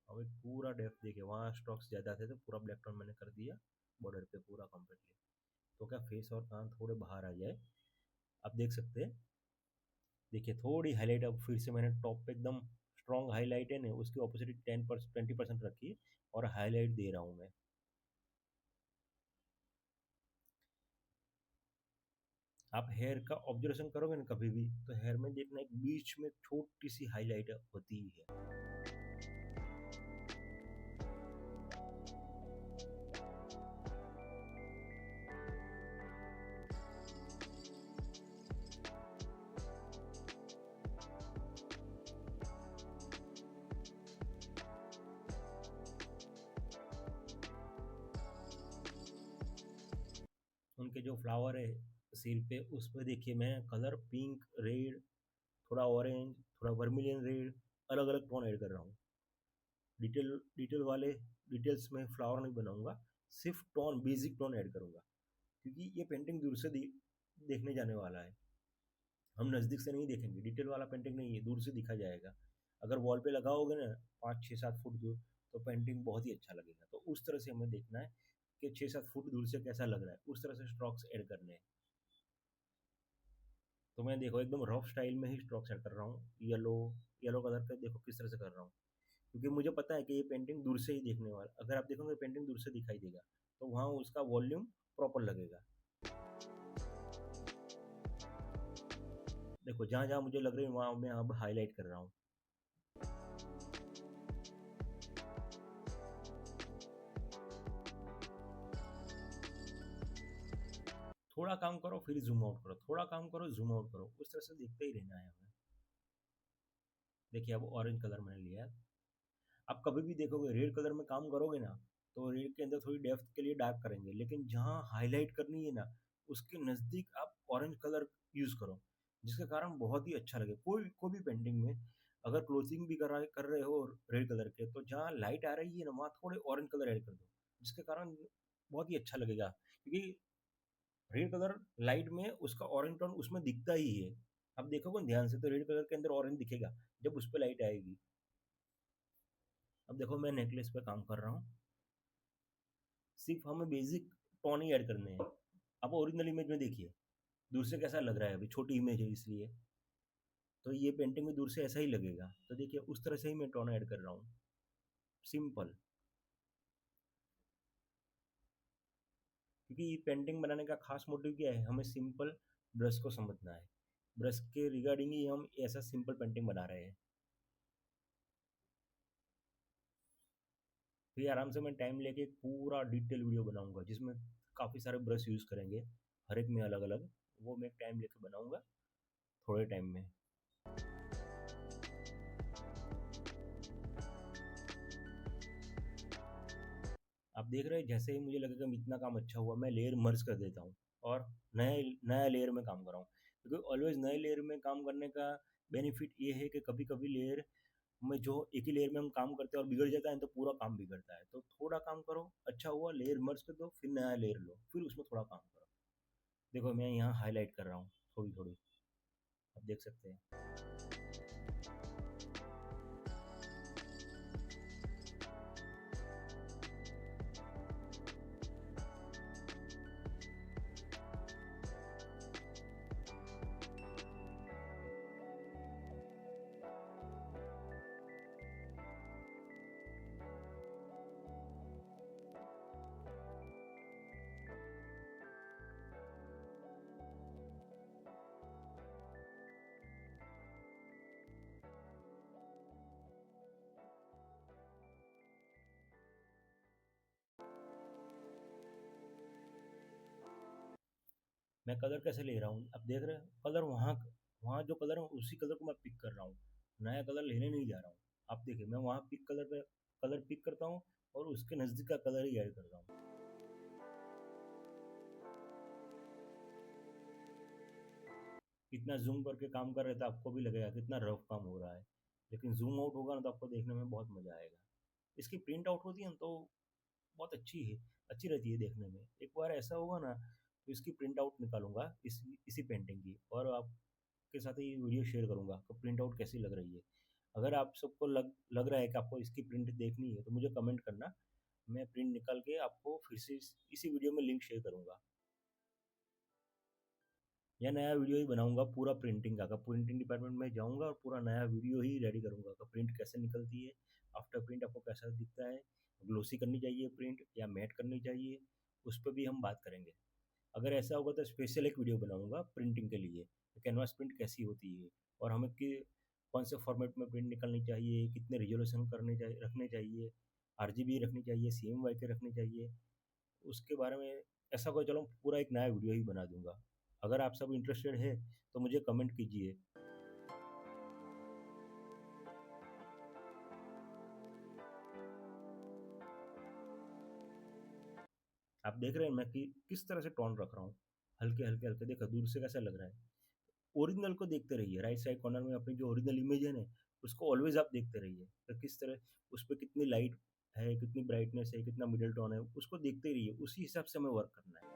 अब एक पूरा डेप्थ देखिए वहाँ स्ट्रोक्स ज़्यादा थे तो पूरा ब्लैक टोन मैंने कर दिया बॉर्डर पे पूरा कम्प्लीटली तो क्या फेस और कान थोड़े बाहर आ जाए। आप देख सकते हैं देखिए थोड़ी हाईलाइट अब फिर से मैंने टॉप पे एकदम स्ट्रॉन्ग हाईलाइट है ना उसकी ऑपोजिट 10% 20% रखी और हाईलाइट दे रहा हूँ मैं। आप हेयर का ऑब्जर्वेशन करोगे ना कभी भी तो हेयर में देखना एक बीच में छोटी सी हाईलाइट होती ही है। उनके जो फ्लावर है सिर पे उस पर देखिए मैं कलर पिंक रेड थोड़ा ऑरेंज थोड़ा वर्मिलियन रेड अलग अलग टोन ऐड कर रहा हूँ। डिटेल डिटेल वाले डिटेल्स में फ्लावर नहीं बनाऊंगा सिर्फ टोन बेसिक टोन ऐड करूंगा क्योंकि ये पेंटिंग दूर से देखने जाने वाला है। हम नज़दीक से नहीं देखेंगे डिटेल वाला पेंटिंग नहीं है दूर से दिखा जाएगा। अगर वॉल पे लगाओगे ना 5 6 7 फुट दूर तो पेंटिंग बहुत ही अच्छा लगेगा तो उस तरह से हमें देखना है कि 6 7 फुट दूर से कैसा लग रहा है उस तरह से स्ट्रोक्स ऐड करने हैं। तो मैं देखो एकदम रफ स्टाइल में ही स्ट्रोक्स ऐड कर रहा हूँ येलो येलो कलर का देखो किस तरह से कर रहा हूँ क्योंकि मुझे पता है कि ये पेंटिंग दूर से ही देखने वाला अगर आप देखोगे पेंटिंग दूर से दिखाई देगा तो वहाँ उसका वॉल्यूम प्रॉपर लगेगा। देखो जहाँ जहाँ मुझे लग रही है वहाँ मैं अब हाईलाइट कर रहा हूँ। थोड़ा काम करो फिर ज़ूम आउट करो, थोड़ा काम करो ज़ूम आउट करो, उस तरह से देखते ही रहना है हमें। देखिए अब ऑरेंज कलर मैंने लिया है। आप कभी भी देखोगे रेड कलर में काम करोगे ना, तो रेड के अंदर थोड़ी डेप्थ के लिए डार्क करेंगे, लेकिन जहाँ हाइलाइट करनी है ना, उसके नज़दीक आप ऑरेंज कलर यूज़ करो, जिसके कारण बहुत ही अच्छा लगे। कोई भी पेंटिंग में अगर क्लोजिंग भी कर रहे हो रेड कलर के, तो जहाँ लाइट आ रही है ना, वहाँ थोड़े ऑरेंज कलर ऐड कर दो, जिसके कारण बहुत ही अच्छा लगेगा। क्योंकि रेड कलर लाइट में उसका ऑरेंज टोन उसमें दिखता ही है। आप देखोगे ध्यान से तो रेड कलर के अंदर ऑरेंज दिखेगा, जब उस पे लाइट आएगी। अब देखो मैं नेकलेस पे काम कर रहा हूँ, सिर्फ हमें बेसिक टोन ही ऐड करने हैं। अब ओरिजिनल इमेज में देखिए दूर से कैसा लग रहा है, अभी छोटी इमेज है इसलिए, तो ये पेंटिंग में दूर से ऐसा ही लगेगा। तो देखिए उस तरह से ही मैं टोन ऐड कर रहा हूँ, सिंपल। क्योंकि ये पेंटिंग बनाने का खास मोटिव क्या है, हमें सिंपल ब्रश को समझना है। ब्रश के रिगार्डिंग ही हम ऐसा सिंपल पेंटिंग बना रहे हैं। फिर आराम से मैं टाइम लेके एक पूरा डिटेल वीडियो बनाऊंगा, जिसमें काफ़ी सारे ब्रश यूज़ करेंगे, हर एक में अलग अलग। वो मैं टाइम लेके बनाऊंगा थोड़े टाइम में। आप देख रहे हैं जैसे ही मुझे लगेगा कि इतना काम अच्छा हुआ, मैं लेयर मर्ज कर देता हूँ और नया नया लेयर में काम कर रहा हूँ। क्योंकि ऑलवेज नए लेयर में काम करने का बेनिफिट ये है कि कभी कभी लेयर में जो एक ही लेयर में हम काम करते हैं और बिगड़ जाता है तो पूरा काम बिगड़ता है। तो थोड़ा काम करो, अच्छा हुआ लेयर मर्ज कर दो, फिर नया लेयर लो, फिर उसमें थोड़ा काम करो। देखो मैं यहाँ हाईलाइट कर रहा हूँ थोड़ी थोड़ी, आप देख सकते हैं। मैं कलर कैसे ले रहा हूँ, आप देख रहे हैं कलर वहाँ, वहाँ जो कलर है उसी कलर को मैं पिक कर रहा हूँ, नया कलर लेने नहीं जा रहा हूँ। आप देखिए मैं वहाँ पिक कलर पे कलर पिक करता हूँ और उसके नज़दीक का कलर ही ऐड करता हूँ। इतना जूम करके काम कर रहे तो आपको भी लगेगा कितना रफ काम हो रहा है, लेकिन जूम आउट होगा ना तो आपको देखने में बहुत मज़ा आएगा। इसकी प्रिंट आउट होती है ना तो बहुत अच्छी है, अच्छी रहती है देखने में। एक बार ऐसा होगा ना तो इसकी प्रिंट आउट निकालूंगा इसी पेंटिंग की, और आपके साथ ये वीडियो शेयर करूंगा कि प्रिंट आउट कैसी लग रही है। अगर आप सबको लग रहा है कि आपको इसकी प्रिंट देखनी है तो मुझे कमेंट करना, मैं प्रिंट निकाल के आपको फिर से इसी वीडियो में लिंक शेयर करूंगा, या नया वीडियो ही बनाऊंगा पूरा प्रिंटिंग का। प्रिंटिंग डिपार्टमेंट में जाऊंगा और पूरा नया वीडियो ही रेडी करूंगा कि प्रिंट कैसे निकलती है, आफ्टर प्रिंट आपको कैसा दिखता है, ग्लोसी करनी चाहिए प्रिंट या मैट करनी चाहिए, उस पर भी हम बात करेंगे। अगर ऐसा होगा तो स्पेशल एक वीडियो बनाऊंगा प्रिंटिंग के लिए, कैनवास प्रिंट कैसी होती है और हमें कौन से फॉर्मेट में प्रिंट निकलनी चाहिए, कितने रिजोल्यूशन रखने चाहिए, आरजीबी रखनी चाहिए, CMYK के रखनी चाहिए, उसके बारे में ऐसा कोई चलो पूरा एक नया वीडियो ही बना दूंगा। अगर आप सब इंटरेस्टेड है तो मुझे कमेंट कीजिए। आप देख रहे हैं मैं कि किस तरह से टोन रख रहा हूँ, हल्के हल्के हल्के, देखो दूर से कैसा लग रहा है। ओरिजिनल को देखते रहिए, राइट साइड कॉर्नर में अपनी जो ओरिजिनल इमेज है ना, उसको ऑलवेज आप देखते रहिए तो किस तरह उस पर कितनी लाइट है, कितनी ब्राइटनेस है, कितना मिडल टोन है, उसको देखते रहिए, उसी हिसाब से हमें वर्क करना है।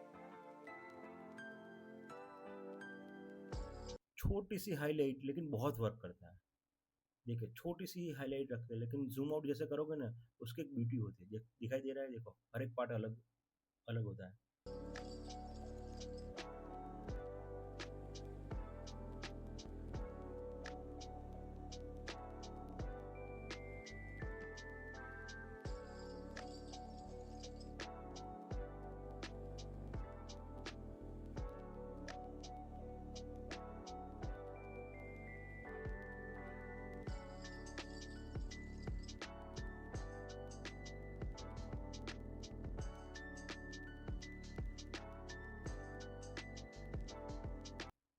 छोटी सी हाईलाइट लेकिन बहुत वर्क करता है। देखिए छोटी सी हाईलाइट रखते हैं लेकिन जूम आउट जैसे करोगे ना, उसकी एक ब्यूटी होती है, दिखाई दे रहा है, देखो हर एक पार्ट अलग अलग होता है।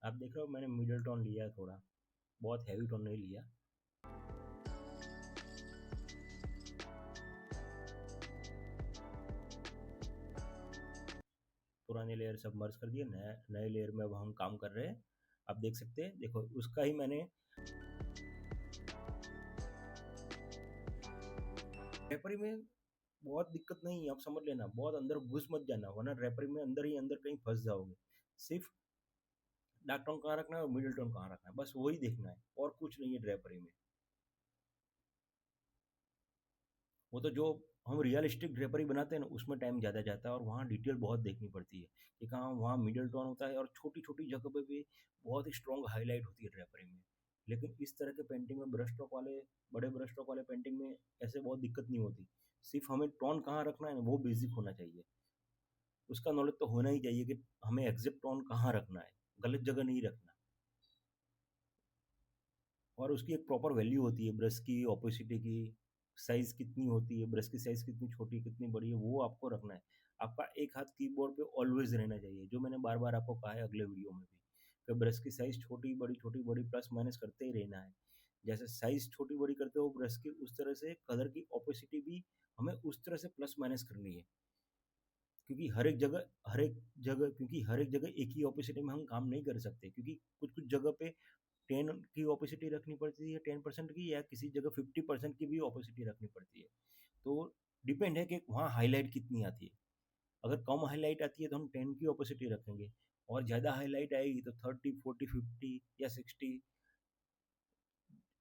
आप देख रहे हो मैंने मिडल टोन लिया है थोड़ा, बहुत हैवी टोन नहीं लिया। पुराने लेयर सब मर्ज कर दिए, नए नए लेयर में अब हम काम कर रहे हैं। आप देख सकते हैं, देखो उसका ही मैंने ड्रेपरी में बहुत दिक्कत नहीं है, आप समझ लेना, बहुत अंदर घुस मत जाना, वरना ड्रेपरी में अंदर ही अंदर कहीं फंस जाओगे। सिर्फ डार्क टोन कहाँ रखना है और मिडिल टोन कहाँ रखना है, बस वही देखना है, और कुछ नहीं है ड्रेपरी में। वो तो जो हम रियलिस्टिक ड्रेपरी बनाते हैं ना, उसमें टाइम ज़्यादा जाता है और वहाँ डिटेल बहुत देखनी पड़ती है कि कहाँ वहाँ मिडिल टोन होता है और छोटी छोटी जगह पे भी बहुत ही स्ट्रॉन्ग हाईलाइट होती है ड्रेपरी में। लेकिन इस तरह के पेंटिंग में ब्रश स्ट्रोक वाले, बड़े ब्रश स्ट्रोक वाले पेंटिंग में ऐसे बहुत दिक्कत नहीं होती। सिर्फ हमें टोन कहाँ रखना है ना, वो बेसिक होना चाहिए। उसका नॉलेज तो होना ही चाहिए कि हमें एग्जैक्ट टोन कहाँ रखना है, गलत जगह नहीं रखना। और उसकी एक प्रॉपर वैल्यू होती है, ब्रश की ओपेसिटी की, साइज़ कितनी होती है, ब्रश की साइज़ कितनी छोटी कितनी बड़ी है, वो आपको रखना है। आपका एक हाथ कीबोर्ड पे ऑलवेज रहना चाहिए, जो मैंने बार बार आपको कहा है अगले वीडियो में भी, कि ब्रश की साइज़ छोटी बड़ी प्लस माइनस करते ही रहना है। जैसे साइज़ छोटी बड़ी करते हो ब्रश की, उस तरह से कलर की ओपेसिटी भी हमें उस तरह से प्लस माइनस करनी है। क्योंकि हर एक जगह एक ही ओपेसिटी में हम काम नहीं कर सकते, क्योंकि कुछ कुछ जगह पे 10 की ओपेसिटी रखनी पड़ती है, 10% की, या किसी जगह 50% की भी ओपेसिटी रखनी पड़ती है। तो डिपेंड है कि वहाँ हाईलाइट कितनी आती है। अगर कम हाईलाइट आती है तो हम 10 की ओपेसिटी रखेंगे, और ज़्यादा हाईलाइट आएगी तो 30, 40, 50 या 60,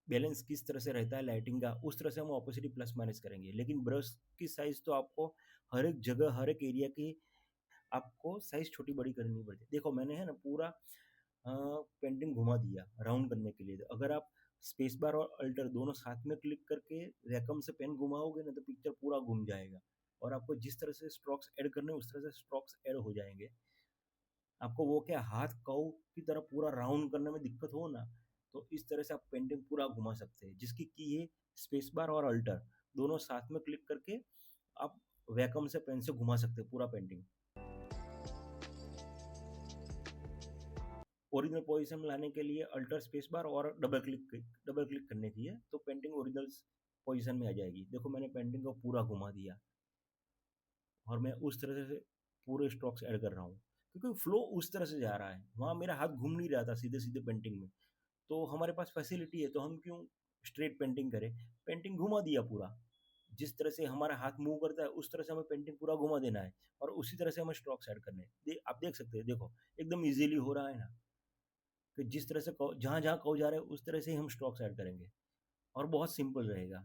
बैलेंस किस तरह से रहता है लाइटिंग का, उस तरह से हम ओपेसिटी प्लस माइनस करेंगे। लेकिन ब्रश की साइज़ तो आपको हर एक जगह, हर एक एरिया की आपको साइज़ छोटी-बड़ी करनी पड़ती है। देखो मैंने है ना पूरा पेंटिंग घुमा दिया राउंड करने के लिए। अगर आप स्पेस बार और अल्टर दोनों साथ में क्लिक करके रैकम से पेन घुमाओगे ना, तो पिक्चर पूरा घूम जाएगा, और आपको जिस तरह से स्ट्रोक्स ऐड करने हैं उस तरह से स्ट्रोक्स ऐड हो जाएंगे। आपको वो क्या हाथ कर्व की तरह पूरा राउंड करने में दिक्कत हो ना, तो इस तरह से आप पेंटिंग पूरा घुमा सकते हैं, जिसकी की है स्पेस बार और अल्टर दोनों साथ में क्लिक करके आप वैकम से पेन से घुमा सकते हैं पूरा पेंटिंग। ओरिजिनल पोजीशन में लाने के लिए अल्टर स्पेस बार और डबल क्लिक करने की है, तो पेंटिंग ओरिजिनल पोजीशन में आ जाएगी। देखो मैंने पेंटिंग को पूरा घुमा दिया, और मैं उस तरह से पूरे स्ट्रोक्स ऐड कर रहा हूँ, क्योंकि फ्लो उस तरह से जा रहा है, वहाँ मेरा हाथ घूम नहीं रहा था सीधे सीधे पेंटिंग में। तो हमारे पास फैसिलिटी है, तो हम क्यों स्ट्रेट पेंटिंग करें। पेंटिंग घुमा दिया पूरा, जिस तरह से हमारा हाथ मूव करता है उस तरह से हमें पेंटिंग पूरा घुमा देना है, और उसी तरह से हमें स्ट्रोक्स ऐड करने हैं। आप देख सकते हैं, देखो एकदम इजीली हो रहा है ना, कि जिस तरह से जहाँ जहाँ कव जा रहे हैं उस तरह से ही हम स्ट्रोक्स ऐड करेंगे, और बहुत सिंपल रहेगा।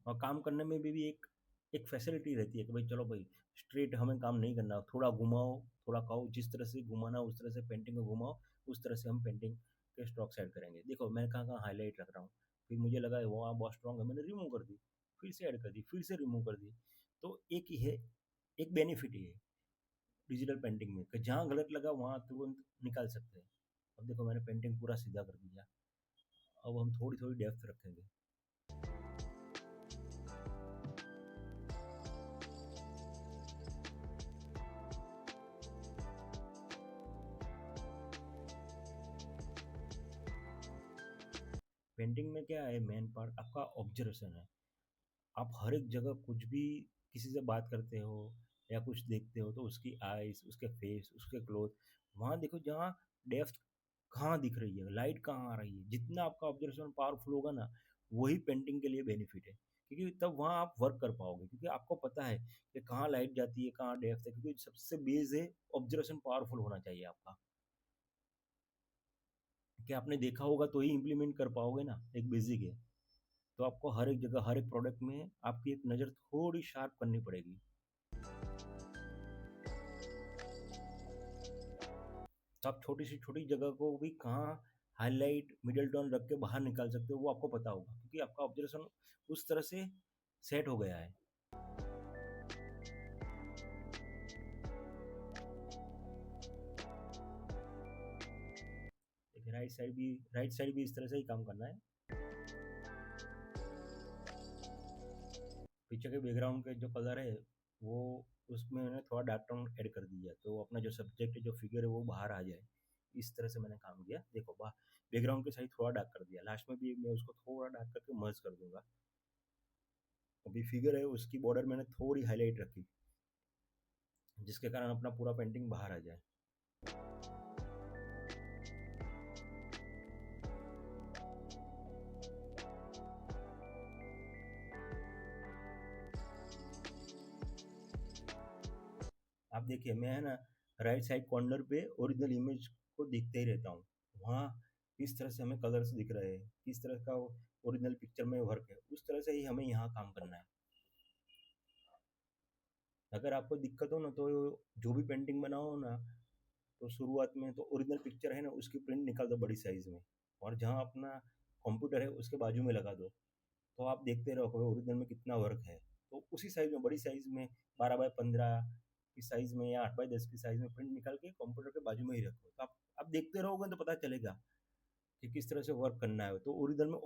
और काम करने में भी एक एक फैसिलिटी रहती है कि भाई चलो भाई, स्ट्रेट हमें काम नहीं करना, थोड़ा घुमाओ, थोड़ा खाओ, जिस तरह से घुमाना उस तरह से पेंटिंग को घुमाओ, उस तरह से हम पेंटिंग के स्ट्रोक्स ऐड करेंगे। देखो मैं कहाँ कहाँ हाईलाइट रख रहा हूँ, फिर मुझे लगा वो वहाँ बहुत स्ट्रॉन्ग है, मैंने रिमूव कर दी, फिर से ऐड कर दी, फिर से रिमूव कर दी। तो एक ही है, एक बेनिफिट ही है डिजिटल पेंटिंग में, कि जहाँ गलत लगा वहाँ तुरंत निकाल सकते हैं। अब देखो मैंने पेंटिंग पूरा सीधा कर दिया, अब हम थोड़ी थोड़ी डेप्थ रखेंगे। पेंटिंग में क्या है, मेन पार्ट आपका ऑब्जर्वेशन है। आप हर एक जगह कुछ भी, किसी से बात करते हो या कुछ देखते हो, तो उसकी आइज़, उसके फेस, उसके क्लोथ, वहाँ देखो जहाँ डेप्थ कहाँ दिख रही है, लाइट कहाँ आ रही है। जितना आपका ऑब्जर्वेशन पावरफुल होगा ना, वही पेंटिंग के लिए बेनिफिट है, क्योंकि तब वहाँ आप वर्क कर पाओगे, क्योंकि आपको पता है कि कहाँ लाइट जाती है, कहाँ डेप्थ है, क्योंकि सबसे बेस है ऑब्जर्वेशन पावरफुल होना चाहिए आपका। कि आपने देखा होगा तो ही इम्प्लीमेंट कर पाओगे ना, एक बेसिक है। तो आपको हर एक जगह, हर एक प्रोडक्ट में आपकी एक नज़र थोड़ी शार्प करनी पड़ेगी। तो आप छोटी सी छोटी जगह को भी कहाँ हाईलाइट, मिडल टोन रख के बाहर निकाल सकते हो, वो आपको पता होगा, क्योंकि आपका ऑब्जर्वेशन उस तरह से सेट हो गया है। देखिए राइट साइड भी इस तरह से ही काम करना है। पीछे के बैकग्राउंड के जो कलर है वो उसमें मैंने थोड़ा डार्क टोन ऐड कर दिया, तो अपना जो सब्जेक्ट है, जो फिगर है, वो बाहर आ जाए। इस तरह से मैंने काम किया। देखो बैकग्राउंड के साइड थोड़ा डार्क कर दिया, लास्ट में भी मैं उसको थोड़ा डार्क करके मर्ज कर दूंगा। अभी फिगर है, उसकी बॉर्डर मैंने थोड़ी हाईलाइट रखी, जिसके कारण अपना पूरा पेंटिंग बाहर आ जाए। आप देखिए, मैं है ना राइट साइड कॉर्नर पे ओरिजिनल इमेज को देखते ही रहता हूँ। वहाँ किस तरह से हमें कलर्स दिख रहे हैं, किस तरह का ओरिजिनल पिक्चर में वर्क है, उस तरह से ही हमें यहाँ काम करना है। अगर आपको दिक्कत हो ना, तो जो भी पेंटिंग बनाओ ना, तो शुरुआत में तो ओरिजिनल पिक्चर है ना, उसकी प्रिंट निकाल दो बड़ी साइज़ में, और जहाँ अपना कंप्यूटर है उसके बाजू में लगा दो। तो आप देखते रहोगे ओरिजिनल में कितना वर्क है। तो उसी साइज़ में, बड़ी साइज़ में, 12x15 की साइज़ में या 8x10 की साइज़ में प्रिंट निकाल के कंप्यूटर के बाजू में ही रखो। तो आप देखते रहोगे तो पता चलेगा कि किस तरह से वर्क करना है। तो ओरिजिनल में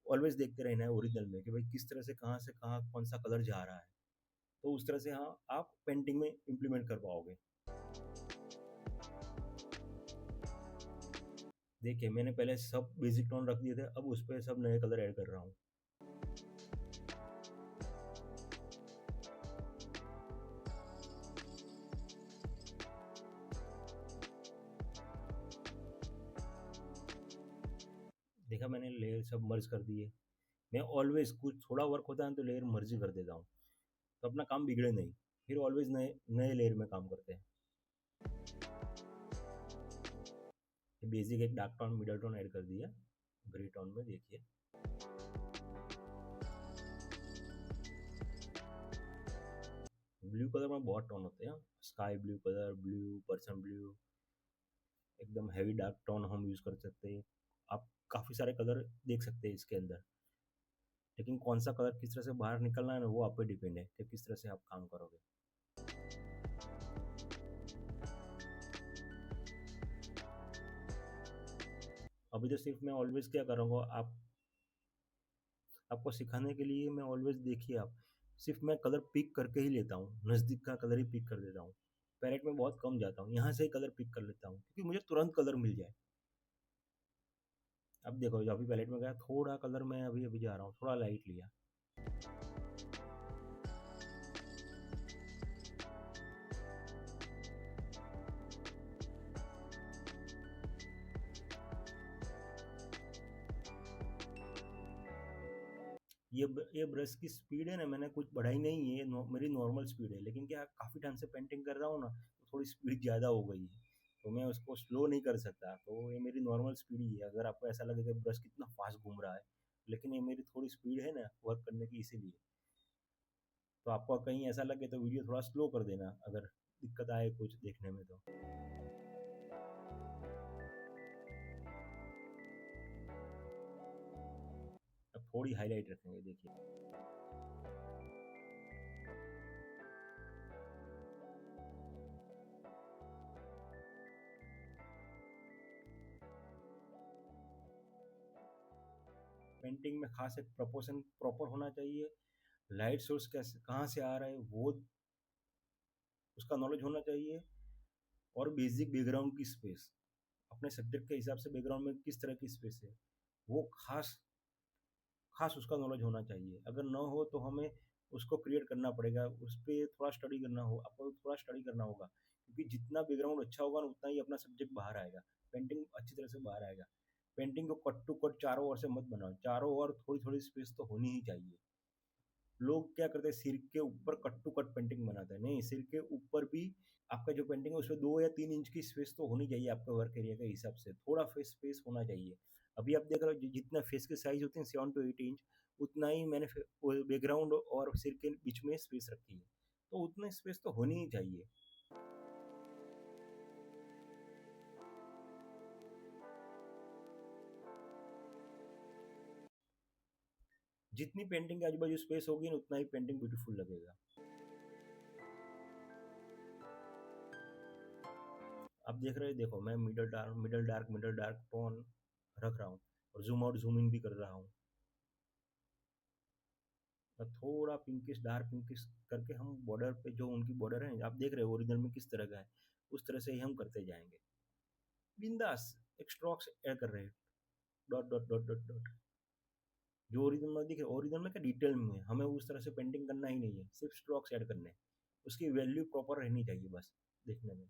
ऑलवेज़ देखते रहना है ओरिजिनल में, कि भाई किस तरह से कहाँ कौन-सा कलर जा रहा है। तो उस तरह से हाँ, आप पेंटिंग में इम्प्लीमेंट कर पाओगे। देखिए, मैंने पहले सब बेसिक टोन रख दिए थे, अब उस पे सब नए कलर ऐड कर रहा हूँ। देखा, मैंने लेयर सब मर्ज कर दिए। मैं ऑलवेज़ कुछ थोड़ा वर्क होता है तो लेयर मर्ज ही कर देता हूँ, तो अपना काम बिगड़े नहीं। फिर ऑलवेज़ नए नए लेयर में काम करते हैं। बेसिक एक dark tone, middle tone add कर दिया, ग्रे टोन में देखिए। ब्लू कलर में बहुत टोन होते हैं, sky blue colour, blue, person blue, एकदम हेवी डार्क टोन हम यूज़ कर सकते हैं। आप काफ़ी सारे कलर देख सकते हैं इसके अंदर, लेकिन कौन सा कलर किस तरह से बाहर निकलना है ना, वो आप पे डिपेंड है कि किस तरह से आप काम करोगे। अभी तो सिर्फ मैं ऑलवेज क्या करूँगा, आपको सिखाने के लिए मैं ऑलवेज, देखिए आप, सिर्फ मैं कलर पिक करके ही लेता हूँ, नज़दीक का कलर ही पिक कर देता हूँ। पैलेट में बहुत कम जाता हूँ, यहाँ से ही कलर पिक कर लेता हूँ क्योंकि मुझे तुरंत कलर मिल जाए। अब देखो, जो अभी पैलेट में गया, थोड़ा कलर मैं अभी अभी जा रहा हूँ, थोड़ा लाइट लिया। ये ब्रश की स्पीड है ना, मैंने कुछ बढ़ाई नहीं है, मेरी नॉर्मल स्पीड है, लेकिन क्या काफ़ी टाइम से पेंटिंग कर रहा हूँ ना, तो थोड़ी स्पीड ज़्यादा हो गई है, तो मैं उसको स्लो नहीं कर सकता। तो ये मेरी नॉर्मल स्पीड ही है। अगर आपको ऐसा लगे कि ब्रश कितना फास्ट घूम रहा है, लेकिन ये मेरी थोड़ी स्पीड है ना वर्क करने की, इसीलिए। तो आपको कहीं ऐसा लगे तो वीडियो थोड़ा स्लो कर देना, अगर दिक्कत आए कुछ देखने में तो। अब थोड़ी हाईलाइट रखेंगे, देखिए। पेंटिंग में खास एक प्रोपोर्शन प्रॉपर होना चाहिए। लाइट सोर्स कैसे कहाँ से आ रहा है, वो उसका नॉलेज होना चाहिए। और बेसिक बैकग्राउंड की स्पेस, अपने सब्जेक्ट के हिसाब से बैकग्राउंड में किस तरह की स्पेस है, वो खास खास उसका नॉलेज होना चाहिए। अगर ना हो तो हमें उसको क्रिएट करना पड़ेगा, उस पर थोड़ा स्टडी करना हो, आपको थोड़ा स्टडी करना होगा, क्योंकि जितना बैकग्राउंड अच्छा होगा ना, उतना ही अपना सब्जेक्ट बाहर आएगा, पेंटिंग अच्छी तरह से बाहर आएगा। पेंटिंग को कट टू कट चारों ओर से मत बनाओ, चारों ओर थोड़ी थोड़ी स्पेस तो होनी ही चाहिए। लोग क्या करते हैं, सिर के ऊपर कट टू कट पेंटिंग बनाते हैं, नहीं, सिर के ऊपर भी आपका जो पेंटिंग है उसमें 2 या 3 इंच की स्पेस तो होनी चाहिए, आपके वर्क एरिया के हिसाब से थोड़ा फेस स्पेस होना चाहिए। अभी आप देख रहे हो, जितना फेस की साइज होती है 7 to 8 इंच, उतना ही मैंने बैकग्राउंड और सिर के बीच में स्पेस रखी है, तो उतना स्पेस तो होनी ही चाहिए। जितनी पेंटिंग के आजू बाजू स्पेस होगी ना, उतना ही पेंटिंग ब्यूटीफुल लगेगा। आप देख रहे हो, देखो मैं मिडल डार्क टोन रख रहा हूँ, और जूम आउट जूम इन भी कर रहा हूँ। और थोड़ा पिंकिश डार्क पिंकिश करके हम बॉर्डर पे जो उनकी बॉर्डर है आप देख रहे हो ओरिजिनल में किस तरह का है, उस तरह से ही हम करते जाएंगे बिंदास। एक स्ट्रोक्स ऐड कर रहे हैं, dot dot dot dot dot, जो ओरिजिनल में दिखे ओरिजिनल में क्या डिटेल में हमें उस तरह से पेंटिंग करना ही नहीं है, सिर्फ स्ट्रोक्स ऐड करने हैं। उसकी वैल्यू प्रॉपर रहनी चाहिए बस देखने में।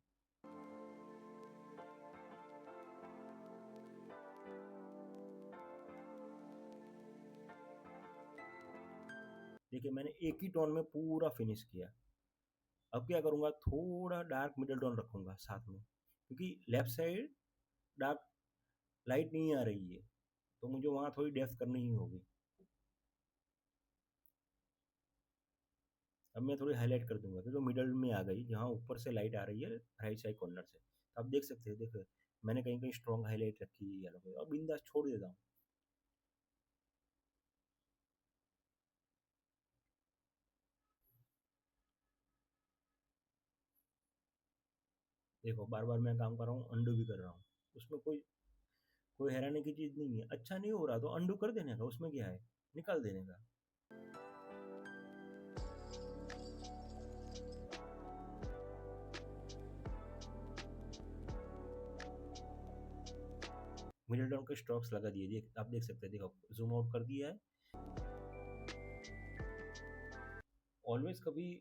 देखिए मैंने एक ही टोन में पूरा फिनिश किया। अब क्या करूँगा, थोड़ा डार्क मिडल टोन रखूँगा साथ में, क्योंकि लेफ्ट साइड डार्क लाइट नहीं आ रही है, तो मुझे वहाँ थोड़ी डेप्थ करनी ही होगी। अब मैं थोड़ी हाईलाइट कर दूंगा क्योंकि मिडल में आ गई, जहाँ ऊपर से लाइट आ रही है राइट साइड कॉर्नर से, तो आप देख सकते हैं। देखो मैंने कहीं कहीं स्ट्रॉन्ग हाईलाइट रखी है येलो पे, और बिंदास छोड़ देता हूँ। देखो बार बार मैं काम कर रहा हूँ, अंडू भी कर रहा हूँ, उसमें कोई कोई हैरानी की चीज़ नहीं है। अच्छा नहीं हो रहा तो अंडू कर देने का, उसमें क्या है, निकाल देने का। मिडिल टर्म के स्ट्रोक्स लगा दिए, आप देख सकते हैं। देखो जूम आउट कर दिया है। ऑलवेज कभी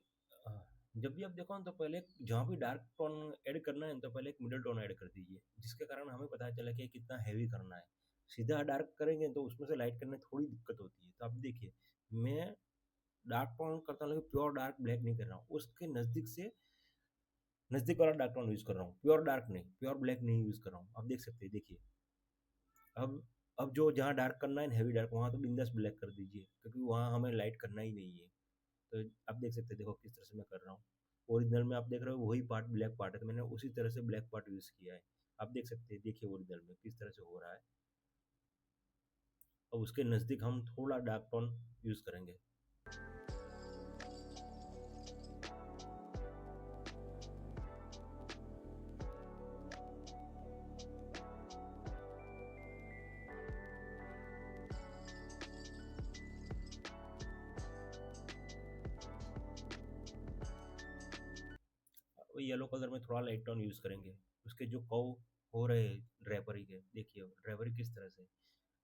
अ, जब भी आप देखो ना, तो पहले जहाँ भी डार्क टोन ऐड करना है तो पहले एक मिडल टोन ऐड कर दीजिए, जिसके कारण हमें पता चला कि कितना हैवी करना है। सीधा डार्क करेंगे तो उसमें से लाइट करने में थोड़ी दिक्कत होती है। तो आप देखिए मैं डार्क टोन करता हूँ, लेकिन प्योर डार्क ब्लैक नहीं कर रहा हूँ, उसके नज़दीक से नज़दीक वाला डार्क टोन यूज़ कर रहा हूँ, प्योर डार्क नहीं, प्योर ब्लैक नहीं यूज़ कर रहा हूँ। आप देख सकते हैं। देखिए अब अब जो जहाँ डार्क करना है हैवी डार्क, वहाँ तो बिंदास ब्लैक कर दीजिए, क्योंकि वहाँ हमें लाइट करना ही नहीं है। तो आप देख सकते हैं। देखो किस तरह से मैं कर रहा हूँ। ओरिजिनल में आप देख रहे हो वही पार्ट ब्लैक पार्ट है, तो मैंने उसी तरह से ब्लैक पार्ट यूज़ किया है। आप देख सकते हैं। देखिए ओरिजिनल में किस तरह से हो रहा है। और उसके नज़दीक हम थोड़ा डार्क टोन यूज़ करेंगे। येलो कलर में थोड़ा लाइट टोन यूज़ करेंगे। उसके जो कर्व हो रहे हैं ड्रेपरी के, देखिए ड्रेपरी किस तरह से,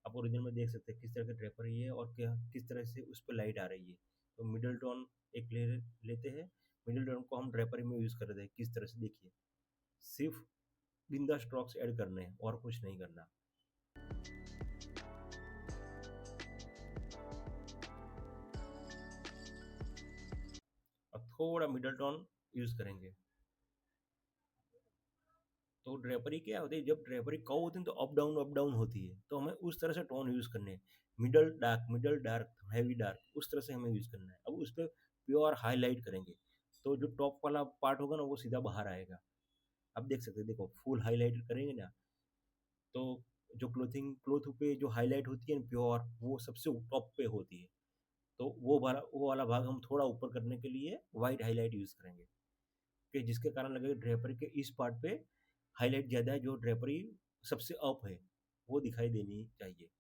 आप ओरिजिनल में देख सकते हैं किस तरह की ड्रेपरी है, और क्या किस तरह से उस पर लाइट आ रही है। तो मिडल टोन एक लेते हैं। मिडल टोन को हम ड्रेपरी में यूज़ कर दें किस तरह से, देखिए सिर्फ बिंदा स्ट्रोक्स ऐड करने हैं और कुछ नहीं करना। अब थोड़ा मिडल टोन यूज़ करेंगे। तो ड्रेपरी क्या होती है, जब ड्रेपरी कव होती है तो अप डाउन होती है, तो हमें उस तरह से टोन यूज़ करने हैं। मिडल डार्क हैवी डार्क उस तरह से हमें यूज़ करना है। अब उस पर प्योर हाईलाइट करेंगे, तो जो टॉप वाला पार्ट होगा ना वो सीधा बाहर आएगा। आप देख सकते हैं। देखो फुल हाईलाइट करेंगे ना, तो जो क्लोथ पे जो हाईलाइट होती है ना प्योर, वो सबसे टॉप पे होती है। तो वो वाला भाग हम थोड़ा ऊपर करने के लिए वाइट हाईलाइट यूज़ करेंगे, कि जिसके कारण लगेगा ड्रेपरी के इस पार्ट पे हाईलाइट ज़्यादा है, जो ड्रेपरी सबसे अप है वो दिखाई देनी चाहिए।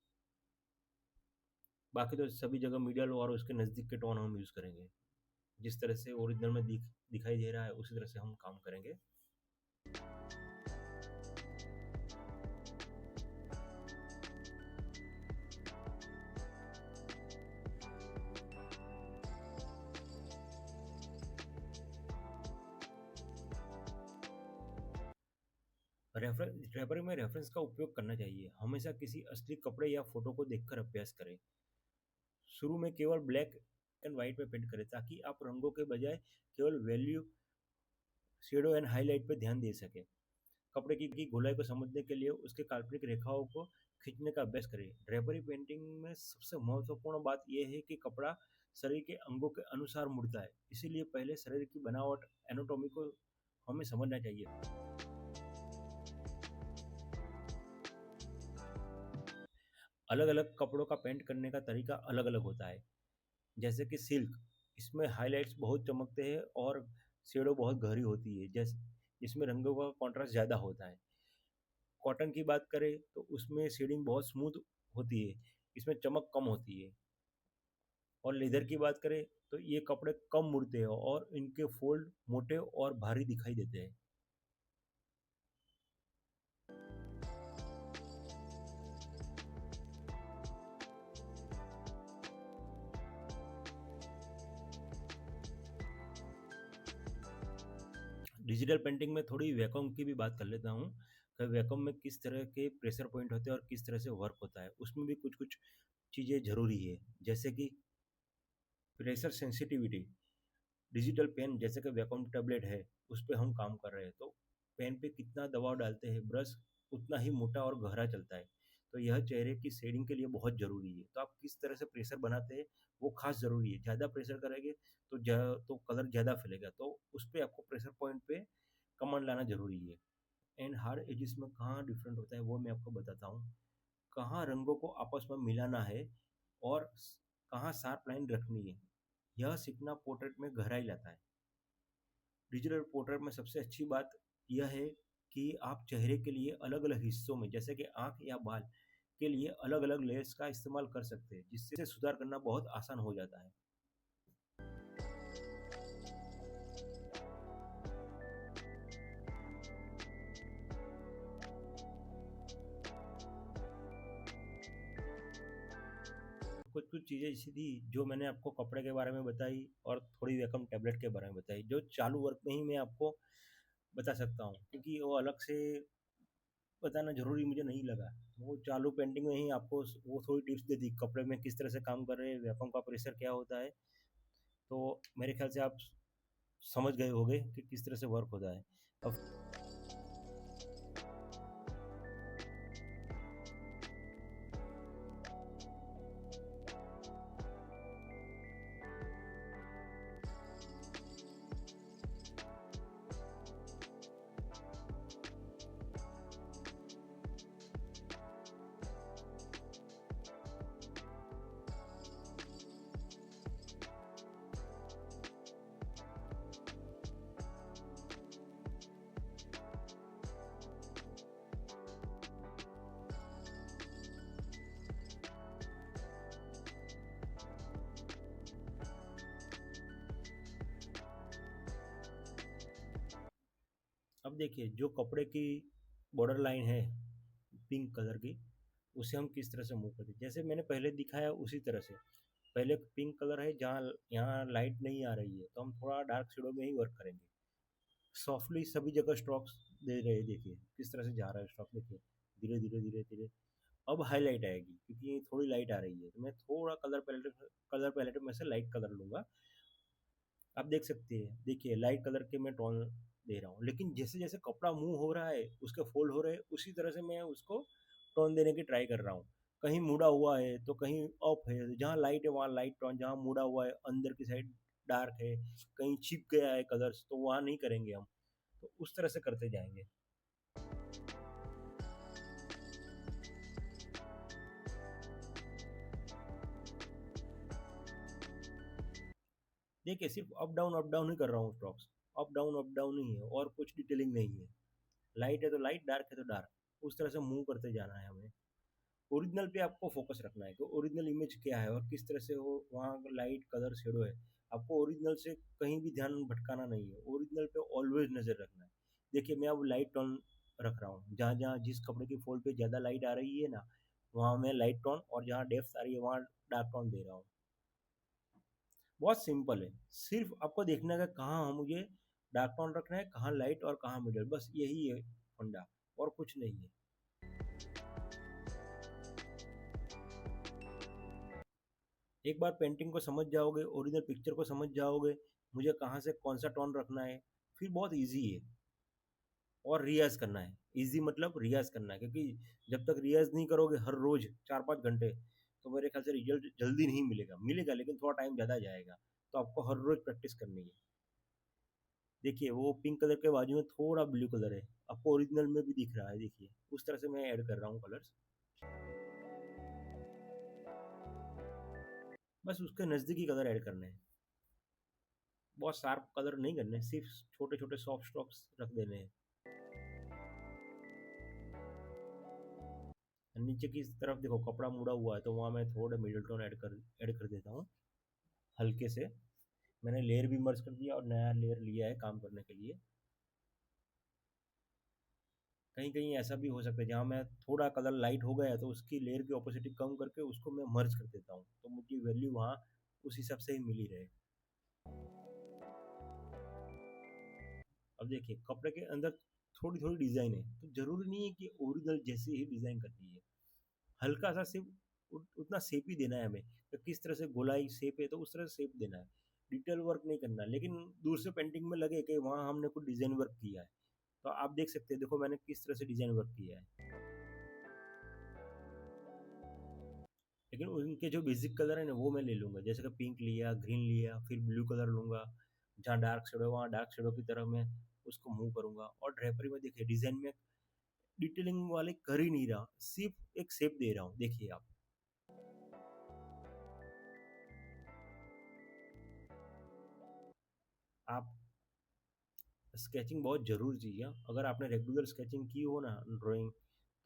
बाकी तो सभी जगह मिडल और उसके नज़दीक के टोन हम यूज़ करेंगे, जिस तरह से ओरिजिनल में दिखाई दे रहा है उसी तरह से हम काम करेंगे। रेफरेंस ड्रेपरी में रेफरेंस का उपयोग करना चाहिए। हमेशा किसी असली कपड़े या फोटो को देखकर अभ्यास करें। शुरू में केवल ब्लैक एंड व्हाइट में पेंट करें, ताकि आप रंगों के बजाय केवल वैल्यू शेडो एंड हाईलाइट पर ध्यान दे सकें। कपड़े की गोलाई को समझने के लिए उसके काल्पनिक रेखाओं को खींचने का अभ्यास करें। ड्रेपरी पेंटिंग में सबसे महत्वपूर्ण बात यह है कि कपड़ा शरीर के अंगों के अनुसार मुड़ता है, इसीलिए पहले शरीर की बनावट एनाटॉमी को हमें समझना चाहिए। अलग अलग कपड़ों का पेंट करने का तरीका अलग अलग होता है। जैसे कि सिल्क, इसमें हाइलाइट्स बहुत चमकते हैं और शेडो बहुत गहरी होती है, जैसे इसमें रंगों का कॉन्ट्रास्ट ज़्यादा होता है। कॉटन की बात करें तो उसमें शेडिंग बहुत स्मूथ होती है, इसमें चमक कम होती है। और लेदर की बात करें तो ये कपड़े कम मुड़ते हैं और इनके फोल्ड मोटे और भारी दिखाई देते हैं। डिजिटल पेंटिंग में थोड़ी वैक्यूम की भी बात कर लेता हूँ कि वैक्यूम में किस तरह के प्रेशर पॉइंट होते हैं और किस तरह से वर्क होता है, उसमें भी कुछ कुछ चीज़ें ज़रूरी है। जैसे कि प्रेशर सेंसिटिविटी, डिजिटल पेन जैसे कि वैक्यूम टैबलेट है, उस पे हम काम कर रहे हैं, तो पेन पे कितना दबाव डालते हैं ब्रश, उतना ही मोटा और गहरा चलता है। तो यह चेहरे की शेडिंग के लिए बहुत ज़रूरी है। तो आप किस तरह से प्रेशर बनाते हैं, वो ख़ास ज़रूरी है। ज़्यादा प्रेशर करेंगे तो तो कलर ज़्यादा फैलेगा, तो उस पे आपको प्रेशर पॉइंट पे कमांड लाना ज़रूरी है। एंड हर एजिस में कहाँ डिफरेंट होता है वो मैं आपको बताता हूँ। कहाँ रंगों को आपस में मिलाना है और कहाँ शार्प लाइन रखनी है, यह सीखना पोर्ट्रेट में गहराई लाता है। डिजिटल पोर्ट्रेट में सबसे अच्छी बात यह है कि आप चेहरे के लिए अलग-अलग हिस्सों में जैसे कि आँख या बाल के लिए अलग-अलग लेयर्स का इस्तेमाल कर सकते हैं, जिससे सुधार करना बहुत आसान हो जाता है। कुछ-कुछ चीज़ें ऐसी थी जो मैंने आपको कपड़े के बारे में बताई और थोड़ी वैक्यूम टैबलेट के बारे में बताई, जो चालू वर्क में ही मैं आपको बता सकता हूँ, क्योंकि वो अलग से बताना ज़रूरी मुझे नहीं लगा। वो चालू पेंटिंग में ही आपको वो थोड़ी टिप्स दे दी, कपड़े में किस तरह से काम कर रहे हैं, वैक्यूम का प्रेशर क्या होता है। तो मेरे ख्याल से आप समझ गए होंगे कि किस तरह से वर्क होता है। अब देखिए, जो कपड़े की बॉर्डर लाइन है पिंक कलर की, उसे हम किस तरह से मूव करते हैं। जैसे मैंने पहले दिखाया उसी तरह से। पहले पिंक कलर है जहाँ यहाँ लाइट नहीं आ रही है, तो हम थोड़ा डार्क शेडो में ही वर्क करेंगे। सॉफ्टली सभी जगह स्ट्रोक्स दे रहे हैं, देखिए किस तरह से जा रहा है स्ट्रोक, देखिए धीरे धीरे धीरे धीरे। अब हाईलाइट आएगी क्योंकि थोड़ी लाइट आ रही है, तो मैं थोड़ा कलर पैलेट में से लाइट कलर लूंगा। आप देख सकते हैं, देखिए लाइट कलर के मैं टोन दे रहा हूँ, लेकिन जैसे जैसे कपड़ा मूव हो रहा है, उसके फोल्ड हो रहे हैं, उसी तरह से मैं उसको टोन देने की ट्राई कर रहा हूँ। कहीं मुड़ा हुआ है तो कहीं ऑफ है, जहाँ लाइट है वहाँ लाइट टोन, जहाँ मुड़ा हुआ है अंदर की साइड डार्क है, कहीं छिप गया है कलर्स, तो वहाँ नहीं करेंगे हम। तो उस तरह से करते जाएंगे। देखिए सिर्फ अप डाउन ही कर रहा हूँ स्ट्रोक्स। अप डाउन ही है और कुछ डिटेलिंग नहीं है। लाइट है तो लाइट, डार्क है तो डार्क, उस तरह से मूव करते जाना है हमें। ओरिजिनल पे आपको फोकस रखना है कि ओरिजिनल इमेज क्या है और किस तरह से वो वहाँ लाइट कलर शेडो है। आपको ओरिजिनल से कहीं भी ध्यान भटकाना नहीं है, ओरिजिनल पे ऑलवेज नज़र रखना है। देखिए मैं अब लाइट टोन रख रहा हूँ, जहाँ जहाँ जिस कपड़े की फोल्ड पे ज़्यादा लाइट आ रही है ना, वहाँ मैं लाइट टोन, और जहाँ डेप्थ आ रही है वहाँ डार्क टोन दे रहा हूँ। बहुत सिंपल है, सिर्फ आपको देखना है कि कहाँ मुझे डार्क टोन रखना है, कहाँ लाइट और कहाँ मिडल, बस यही है फंडा, और कुछ नहीं है। एक बार पेंटिंग को समझ जाओगे, ओरिजिनल पिक्चर को समझ जाओगे, मुझे कहाँ से कौन सा टोन रखना है, फिर बहुत इजी है। और रियाज़ करना है, इजी मतलब रियाज़ करना है, क्योंकि जब तक रियाज़ नहीं करोगे हर रोज़ 4-5 घंटे, तो मेरे ख्याल से रिजल्ट जल्दी नहीं मिलेगा, मिलेगा लेकिन थोड़ा टाइम ज़्यादा जाएगा। तो आपको हर रोज़ प्रैक्टिस करनी है। देखिए वो पिंक कलर के बाजू में थोड़ा ब्लू कलर है, आपको ओरिजिनल में भी दिख रहा है, देखिए उस तरह से मैं ऐड कर रहा हूँ कलर्स। बस उसके नज़दीकी कलर ऐड करने हैं, बहुत शार्प कलर नहीं करने, सिर्फ छोटे छोटे सॉफ्ट स्ट्रोक्स रख देने हैं। नीचे की तरफ देखो कपड़ा मुड़ा हुआ है, तो वहाँ मैं थोड़ा मिडल टोन ऐड कर देता हूँ। हल्के से मैंने लेयर भी मर्ज कर दिया और नया लेयर लिया है काम करने के लिए। कहीं कहीं ऐसा भी हो सकता है जहाँ मैं थोड़ा कलर लाइट हो गया तो उसकी लेयर की ओपेसिटी कम करके उसको मैं मर्ज कर देता हूँ, तो मुझे वैल्यू वहाँ उस हिसाब से ही मिली रहे। अब देखिए कपड़े के अंदर थोड़ी थोड़ी डिज़ाइन है, तो ज़रूरी नहीं है कि ओरिजिनल जैसी ही डिज़ाइन करनी है। हल्का सा सिर्फ उतना शेप ही देना है हमें, तो किस तरह से गोलाई शेप है तो उस तरह से शेप देना है, डिटेल वर्क नहीं करना। लेकिन दूर से पेंटिंग में लगे कि वहाँ हमने कुछ डिज़ाइन वर्क किया है, तो आप देख सकते हैं, देखो मैंने किस तरह से डिज़ाइन वर्क किया है। लेकिन उनके जो बेसिक कलर है ना वो मैं ले लूँगा, जैसे कि पिंक लिया, ग्रीन लिया, फिर ब्लू कलर लूँगा। जहाँ डार्क शेडो है वहाँ डार्क शेडो की तरफ मैं उसको मूव करूँगा। और ड्रेपरी में देखिए डिज़ाइन में डिटेलिंग वाले कर ही नहीं रहा, सिर्फ एक शेप दे रहा हूँ, देखिए आप। आप स्केचिंग बहुत ज़रूरी चीज़ है। अगर आपने रेगुलर स्केचिंग की हो ना ड्राइंग,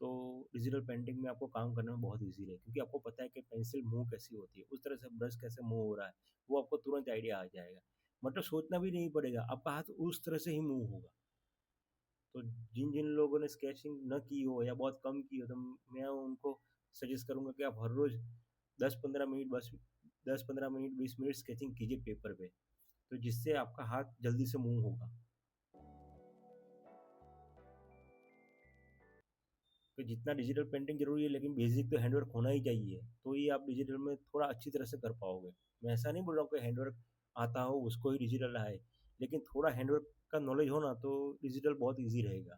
तो डिजिटल पेंटिंग में आपको काम करने में बहुत ईज़ी है, क्योंकि आपको पता है कि पेंसिल मूव कैसी होती है, उस तरह से ब्रश कैसे मूव हो रहा है, वो आपको तुरंत आइडिया आ जाएगा। मतलब सोचना भी नहीं पड़ेगा, आपका हाथ उस तरह से ही मूव होगा। तो जिन-जिन लोगों ने स्केचिंग न की हो या बहुत कम की हो, तो मैं उनको सजेस्ट करूँगा कि आप हर रोज़ 10-15 मिनट, बस 10-15 मिनट, 20 मिनट स्केचिंग कीजिए पेपर पे, तो जिससे आपका हाथ जल्दी से मूव होगा। तो जितना डिजिटल पेंटिंग ज़रूरी है, लेकिन बेसिक तो हैंडवर्क होना ही चाहिए, तो ही आप डिजिटल में थोड़ा अच्छी तरह से कर पाओगे। मैं ऐसा नहीं बोल रहा हूँ कि हैंडवर्क आता हो उसको ही डिजिटल आए, लेकिन थोड़ा हैंडवर्क का नॉलेज हो ना तो डिजिटल बहुत ईज़ी रहेगा।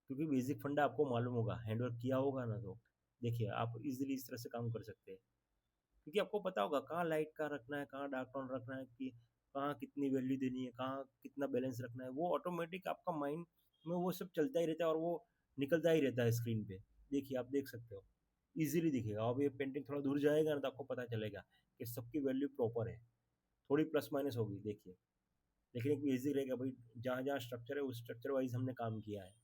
क्योंकि बेसिक फंडा आपको मालूम होगा, हैंडवर्क किया होगा ना, तो देखिए आप ईज़िली इस तरह से काम कर सकते हैं। क्योंकि आपको पता होगा कहाँ लाइट का रखना है, कहाँ डार्क टोन रखना है, कि कहाँ कितनी वैल्यू देनी है, कहाँ कितना बैलेंस रखना है, वो ऑटोमेटिक आपका माइंड में वो सब चलता ही रहता है और वो निकलता ही रहता है स्क्रीन पे। देखिए आप देख सकते हो, ईज़िली दिखेगा। अब ये पेंटिंग थोड़ा दूर जाएगा ना तो आपको पता चलेगा कि सबकी वैल्यू प्रॉपर है, थोड़ी प्लस माइनस होगी देखिए। लेकिन एक बेसिक रहेगा भाई, जहाँ-जहाँ स्ट्रक्चर है उस स्ट्रक्चर वाइज़ हमने काम किया है।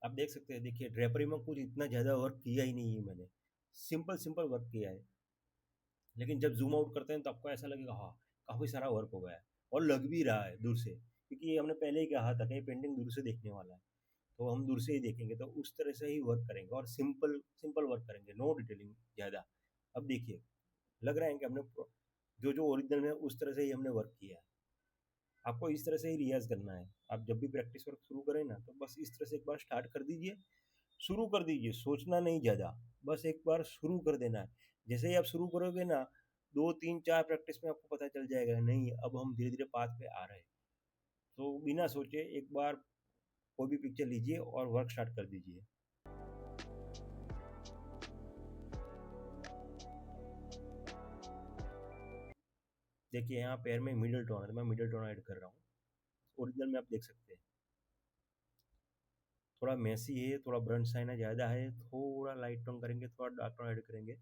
आप देख सकते हैं, देखिए ड्रेपरी में कुछ इतना ज़्यादा वर्क किया ही नहीं है मैंने, सिंपल सिंपल वर्क किया है। लेकिन जब ज़ूम आउट करते हैं तो आपको ऐसा लगेगा हाँ, काफ़ी सारा वर्क हो गया है और लग भी रहा है दूर से, क्योंकि ये हमने पहले ही कहा था कि ये पेंटिंग दूर से देखने वाला है, तो हम दूर से ही देखेंगे तो उस तरह से ही वर्क करेंगे और सिंपल सिंपल वर्क करेंगे, नो डिटेलिंग ज़्यादा। अब देखिए लग रहा है कि हमने जो ओरिजिनल है उस तरह से ही हमने वर्क किया है। आपको इस तरह से ही रियाज़ करना है। आप जब भी प्रैक्टिस वर्क शुरू करें ना, तो बस इस तरह से एक बार स्टार्ट कर दीजिए, शुरू कर दीजिए, सोचना नहीं ज़्यादा, बस एक बार शुरू कर देना है। जैसे ही आप शुरू करोगे ना, 2, 3, 4 प्रैक्टिस में आपको पता चल जाएगा, नहीं अब हम धीरे-धीरे पाथ पे आ रहे हैं। तो बिना सोचे एक बार कोई भी पिक्चर लीजिए और वर्क स्टार्ट कर दीजिए। देखिए यहाँ पैर में मिडल टोन है, तो मैं मिडल टोन ऐड कर रहा हूँ। ओरिजिनल में आप देख सकते हैं, थोड़ा मेसी है, थोड़ा ब्रंट साइन है ज़्यादा है, थोड़ा लाइट टोन करेंगे, थोड़ा डार्क टोन ऐड करेंगे,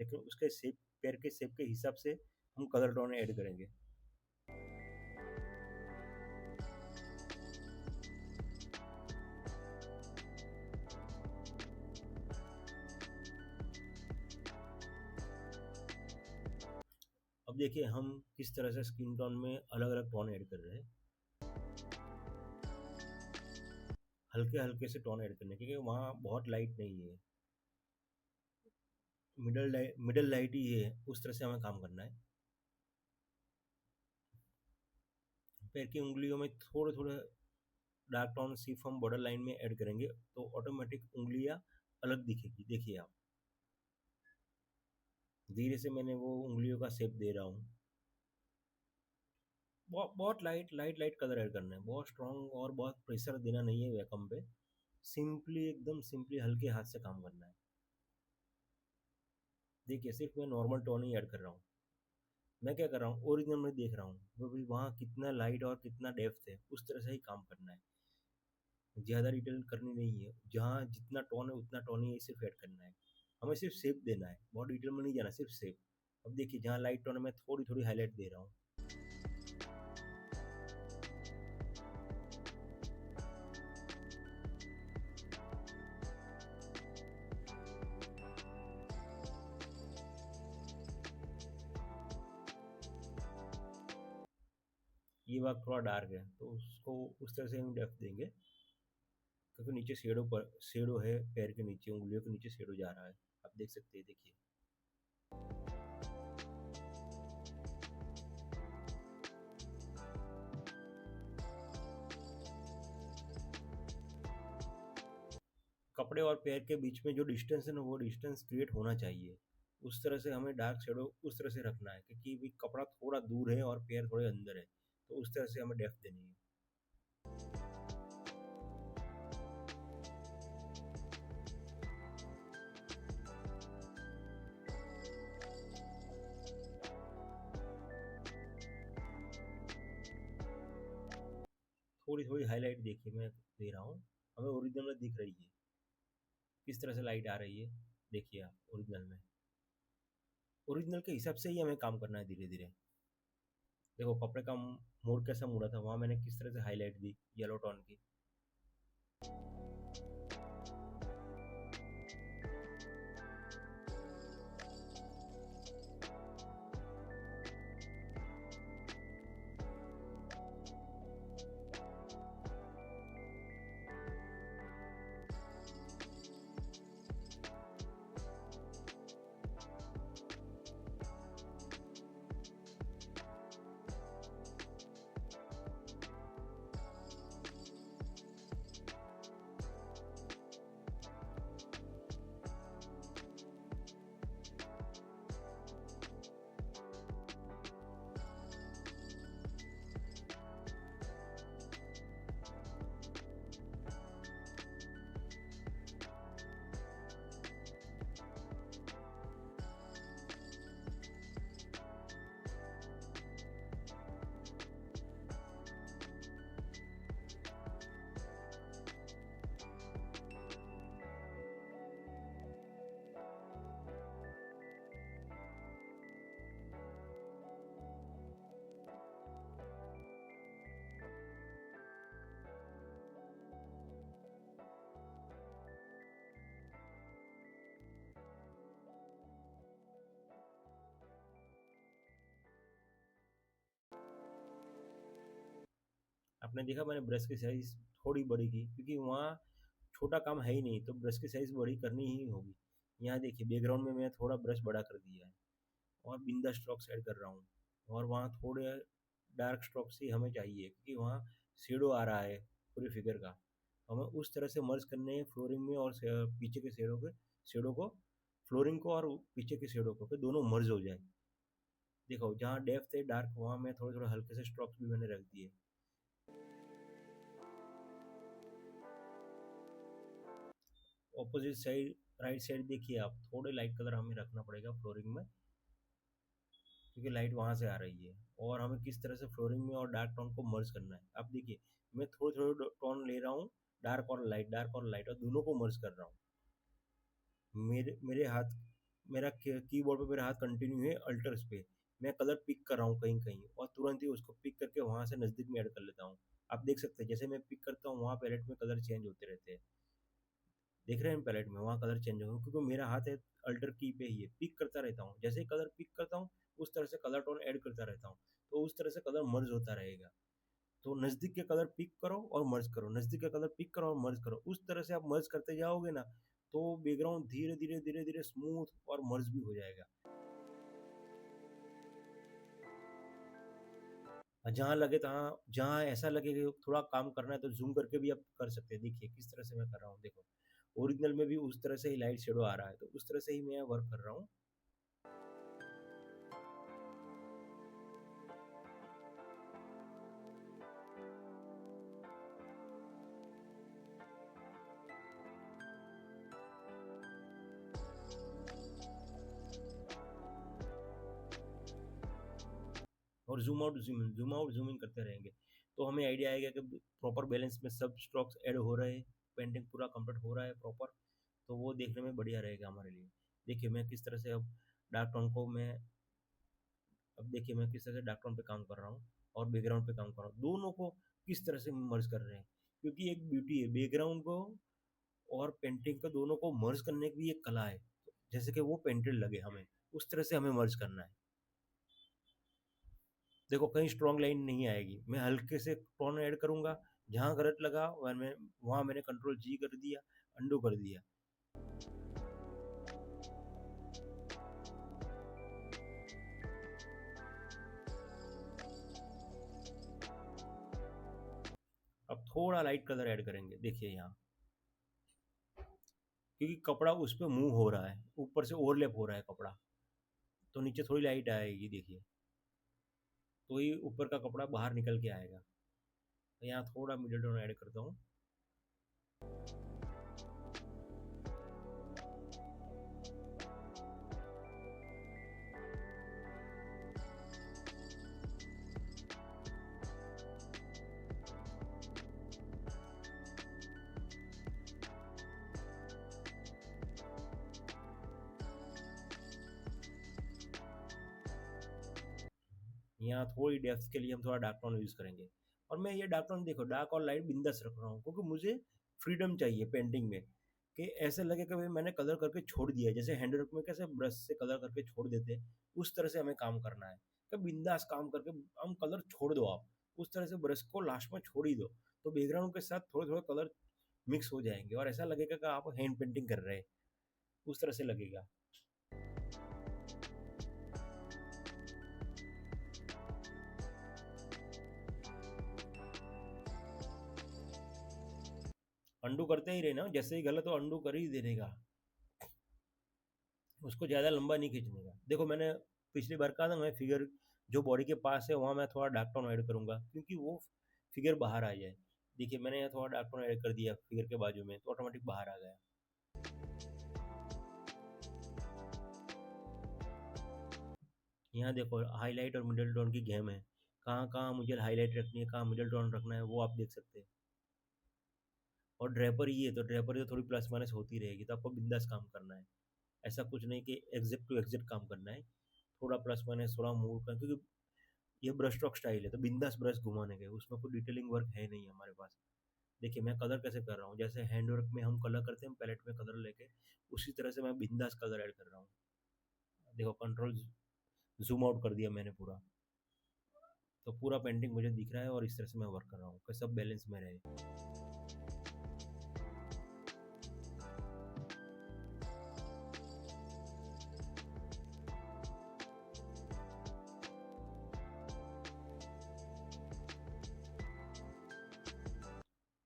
लेकिन उसके शेप, पैर के शेप के हिसाब से हम कलर टोन ऐड करेंगे। अब देखिए हम किस तरह से स्किन टोन में अलग-अलग टोन ऐड कर रहे हैं। हल्के-हल्के से टोन ऐड करने हैं, क्योंकि वहाँ बहुत लाइट नहीं है। मिडल लाइट ही है, उस तरह से हमें काम करना है। पैर की उँगलियों में थोड़े-थोड़े डार्क टोन सिर्फ़ हम बॉर्डर लाइन में ऐड करेंगे, तो ऑटोमेटिक उँगलियाँ अलग दिखेगी। देखिए आप, धीरे से मैंने वो उँगलियों का शेप दे रहा हूँ। बहुत light light light colour add करना है, बहुत स्ट्रॉन्ग और बहुत प्रेशर देना नहीं है वैक्यूम पे। सिंपली एकदम सिंपली हल्के हाथ से काम करना है। देखिए सिर्फ मैं नॉर्मल टोन ही ऐड कर रहा हूँ। मैं क्या कर रहा हूँ, ओरिजिनल में देख रहा हूँ वो भी वहाँ कितना लाइट और कितना डेप्थ है, उस तरह से ही काम करना है। ज़्यादा डिटेल करनी नहीं है, जहाँ जितना टोन है उतना टोन ही सिर्फ ऐड करना है। हमें सिर्फ शेप देना है, बहुत डिटेल में नहीं जाना, सिर्फ शेप। अब देखिए जहाँ लाइट टोन है मैं थोड़ी थोड़ी हाईलाइट दे रहा हूँ। ये भाग थोड़ा डार्क है तो उसको उस तरह से हम डेप्थ देंगे, क्योंकि नीचे शेडो पर शेडो है, पैर के नीचे उंगलियों के नीचे शेडो जा रहा है। आप देख सकते हैं, देखिए। कपड़े और पैर के बीच में जो डिस्टेंस है ना, वो डिस्टेंस क्रिएट होना चाहिए। उस तरह से हमें डार्क शेडो उस तरह से रखना है, क्योंकि भी कपड़ा थोड़ा दूर है और पैर थोड़े अंदर है, तो उस तरह से हमें डेप्थ देनी है। थोड़ी थोड़ी हाईलाइट देखिए मैं दे रहा हूँ, हमें ओरिजिनल में दिख रही है किस तरह से लाइट आ रही है। देखिए आप ओरिजिनल में, ओरिजिनल के हिसाब से ही हमें काम करना है धीरे धीरे। देखो कपड़े का मोड़ कैसा मुड़ा था, वहाँ मैंने किस तरह से हाईलाइट दी येलो टोन की। आपने देखा मैंने ब्रश की साइज थोड़ी बड़ी की, क्योंकि वहाँ छोटा काम है ही नहीं, तो ब्रश की साइज बड़ी करनी ही होगी। यहाँ देखिए बैकग्राउंड में मैं थोड़ा ब्रश बड़ा कर दिया है और बिंदा स्ट्रोक्स ऐड कर रहा हूँ। और वहाँ थोड़े डार्क स्ट्रोक्स ही हमें चाहिए, क्योंकि वहाँ शेडो आ रहा है पूरी फिगर का। हमें उस तरह से मर्ज करने हैं फ्लोरिंग में और पीछे के शेडो को, फ्लोरिंग को और पीछे के शेडो को, कि दोनों मर्ज हो जाए। देखो जहाँ डेप्थ है डार्क, वहाँ मैं थोड़े थोड़े हल्के से स्ट्रोक्स भी मैंने रख दिए। ऑपोजिट साइड राइट साइड देखिए आप, थोड़े लाइट कलर हमें रखना पड़ेगा फ्लोरिंग में, क्योंकि लाइट वहाँ से आ रही है। और हमें किस तरह से फ्लोरिंग में और डार्क टोन को मर्ज करना है। अब देखिए मैं थोड़े थोड़े टोन ले रहा हूँ, डार्क और लाइट, और दोनों को मर्ज कर रहा हूँ। मेरे मेरे हाथ मेरा कीबोर्ड पे मेरा हाथ कंटिन्यू है अल्टर्स पे। मैं कलर पिक कर रहा हूँ कहीं कहीं, और तुरंत ही उसको पिक करके वहाँ से नज़दीक में ऐड कर लेता हूँ। आप देख सकते हैं जैसे मैं पिक करता हूँ वहाँ पैलेट में कलर चेंज होते रहते हैं। देख रहे हैं पैलेट में वहाँ कलर चेंज होगा, क्योंकि मेरा हाथ है अल्टर की पे ही है, पिक करता रहता हूँ। जैसे ही कलर पिक करता हूँ उस तरह से कलर टोन ऐड करता रहता हूँ, तो उस तरह से कलर मर्ज होता रहेगा। तो नज़दीक के कलर पिक करो और मर्ज करो, नज़दीक के कलर पिक करो और मर्ज करो, उस तरह से आप मर्ज करते जाओगे ना, तो बैकग्राउंड धीरे धीरे स्मूथ और मर्ज भी हो जाएगा। जहाँ लगे तहाँ, जहाँ ऐसा लगे कि थोड़ा काम करना है, तो ज़ूम करके भी आप कर सकते हैं। देखिए किस तरह से मैं कर रहा हूँ, देखो ओरिजिनल में भी उस तरह से ही लाइट शेडो आ रहा है, तो उस तरह से ही मैं वर्क कर रहा हूँ। और जूम आउट जूम इन करते रहेंगे, तो हमें आइडिया आएगा कि प्रॉपर बैलेंस में सब स्ट्रोक्स ऐड हो रहे हैं, पेंटिंग पूरा कंप्लीट हो रहा है प्रॉपर, तो वो देखने में बढ़िया रहेगा हमारे लिए। देखिए मैं किस तरह से अब डार्क टोन को मैं अब देखिए मैं किस तरह से डार्क टोन पे काम कर रहा हूँ और बैकग्राउंड पे काम कर रहा हूँ, दोनों को किस तरह से मर्ज कर रहे हैं, क्योंकि एक ब्यूटी है बैकग्राउंड को और पेंटिंग को, दोनों को मर्ज करने की भी एक कला है, जैसे कि वो पेंटेड लगे हमें, उस तरह से हमें मर्ज करना है। देखो कहीं स्ट्रॉन्ग लाइन नहीं आएगी, मैं हल्के से टोन ऐड करूंगा, जहाँ गलत लगा वहाँ मैंने कंट्रोल जी कर दिया, अंडू कर दिया। अब थोड़ा लाइट कलर ऐड करेंगे, देखिए यहाँ, क्योंकि कपड़ा उस पर मूव हो रहा है, ऊपर से ओवरलैप हो रहा है कपड़ा, तो नीचे थोड़ी लाइट आएगी देखिए, तो ये ऊपर का कपड़ा बाहर निकल के आएगा। तो यहाँ थोड़ा मिडिल टोन ऐड करता हूँ। यहाँ थोड़ी डेप्थ के लिए हम थोड़ा डार्क टोन यूज़ करेंगे, और मैं ये डार्क टोन देखो डार्क और लाइट बिंदास रख रहा हूँ, क्योंकि मुझे फ्रीडम चाहिए पेंटिंग में, कि ऐसे लगे कि भाई मैंने कलर करके छोड़ दिया है, जैसे हैंडवर्क में कैसे ब्रश से कलर करके छोड़ देते हैं, उस तरह से हमें काम करना है, कि बिंदास काम करके हम कलर छोड़ दो आप, उस तरह से ब्रश को लास्ट में छोड़ ही दो, तो बैकग्राउंड के साथ थोड़े थोड़े कलर मिक्स हो जाएंगे और ऐसा लगेगा कि आप हैंड पेंटिंग कर रहे हैं, उस तरह से लगेगा। अंडू करते ही रहना, जैसे ही गलत हो अंडू कर ही देने का, उसको ज़्यादा लंबा नहीं खींचने का। देखो मैंने पिछली बार कहा था, मैं फिगर जो बॉडी के पास है वहाँ मैं थोड़ा डार्क टोन ऐड करूँगा, क्योंकि वो फिगर बाहर आ जाए। देखिए मैंने यहाँ थोड़ा डार्क टोन ऐड कर दिया फिगर के बाजू में, तो ऑटोमेटिक बाहर आ गया। यहाँ देखो हाईलाइट और मिडल टोन की गेम है, कहाँ कहाँ मुझे हाईलाइट रखनी है, कहाँ मिडल टोन रखना है, वो आप देख सकते हैं। और ड्रेपर ये है, तो ड्रेपर तो थोड़ी प्लस माइनस होती रहेगी, तो आपको बिंदास काम करना है, ऐसा कुछ नहीं कि एग्जैक्ट टू एग्जैक्ट काम करना है, थोड़ा प्लस माइनस थोड़ा मूव कर, क्योंकि ये ब्रश स्ट्रोक स्टाइल है, तो बिंदास ब्रश घुमाने के, उसमें कोई डिटेलिंग वर्क है नहीं हमारे पास। देखिए मैं कलर कैसे कर रहा हूँ, जैसे हैंड वर्क में हम कलर करते हैं पैलेट में कलर लेके, उसी तरह से मैं बिंदास कलर ऐड कर रहा हूँ। देखो कंट्रोल जूम आउट कर दिया मैंने पूरा, तो पूरा पेंटिंग मुझे दिख रहा है और इस तरह से मैं वर्क कर रहा हूँ कि सब बैलेंस में रहे।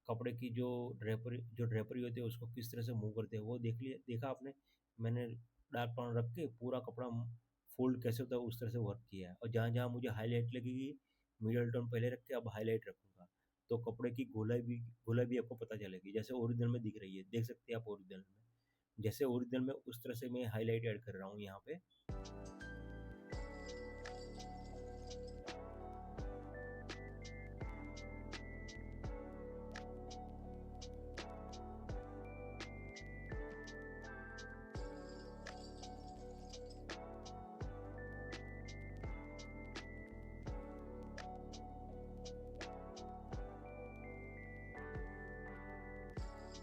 कपड़े की जो ड्रेपरी होती है उसको किस तरह से मूव करते हैं वो देखा आपने, मैंने डार्क टोन रख के पूरा कपड़ा फोल्ड कैसे होता है उस तरह से वर्क किया है, और जहाँ जहाँ मुझे हाईलाइट लगेगी मिडल टोन पहले रख के अब हाईलाइट रखूंगा, तो कपड़े की गोलाई भी आपको पता चलेगी, जैसे ओरिजिनल में दिख रही है, देख सकते हैं आप ओरिजिनल में, जैसे ओरिजिनल में उस तरह से मैं हाईलाइट ऐड कर रहा हूँ यहाँ पे।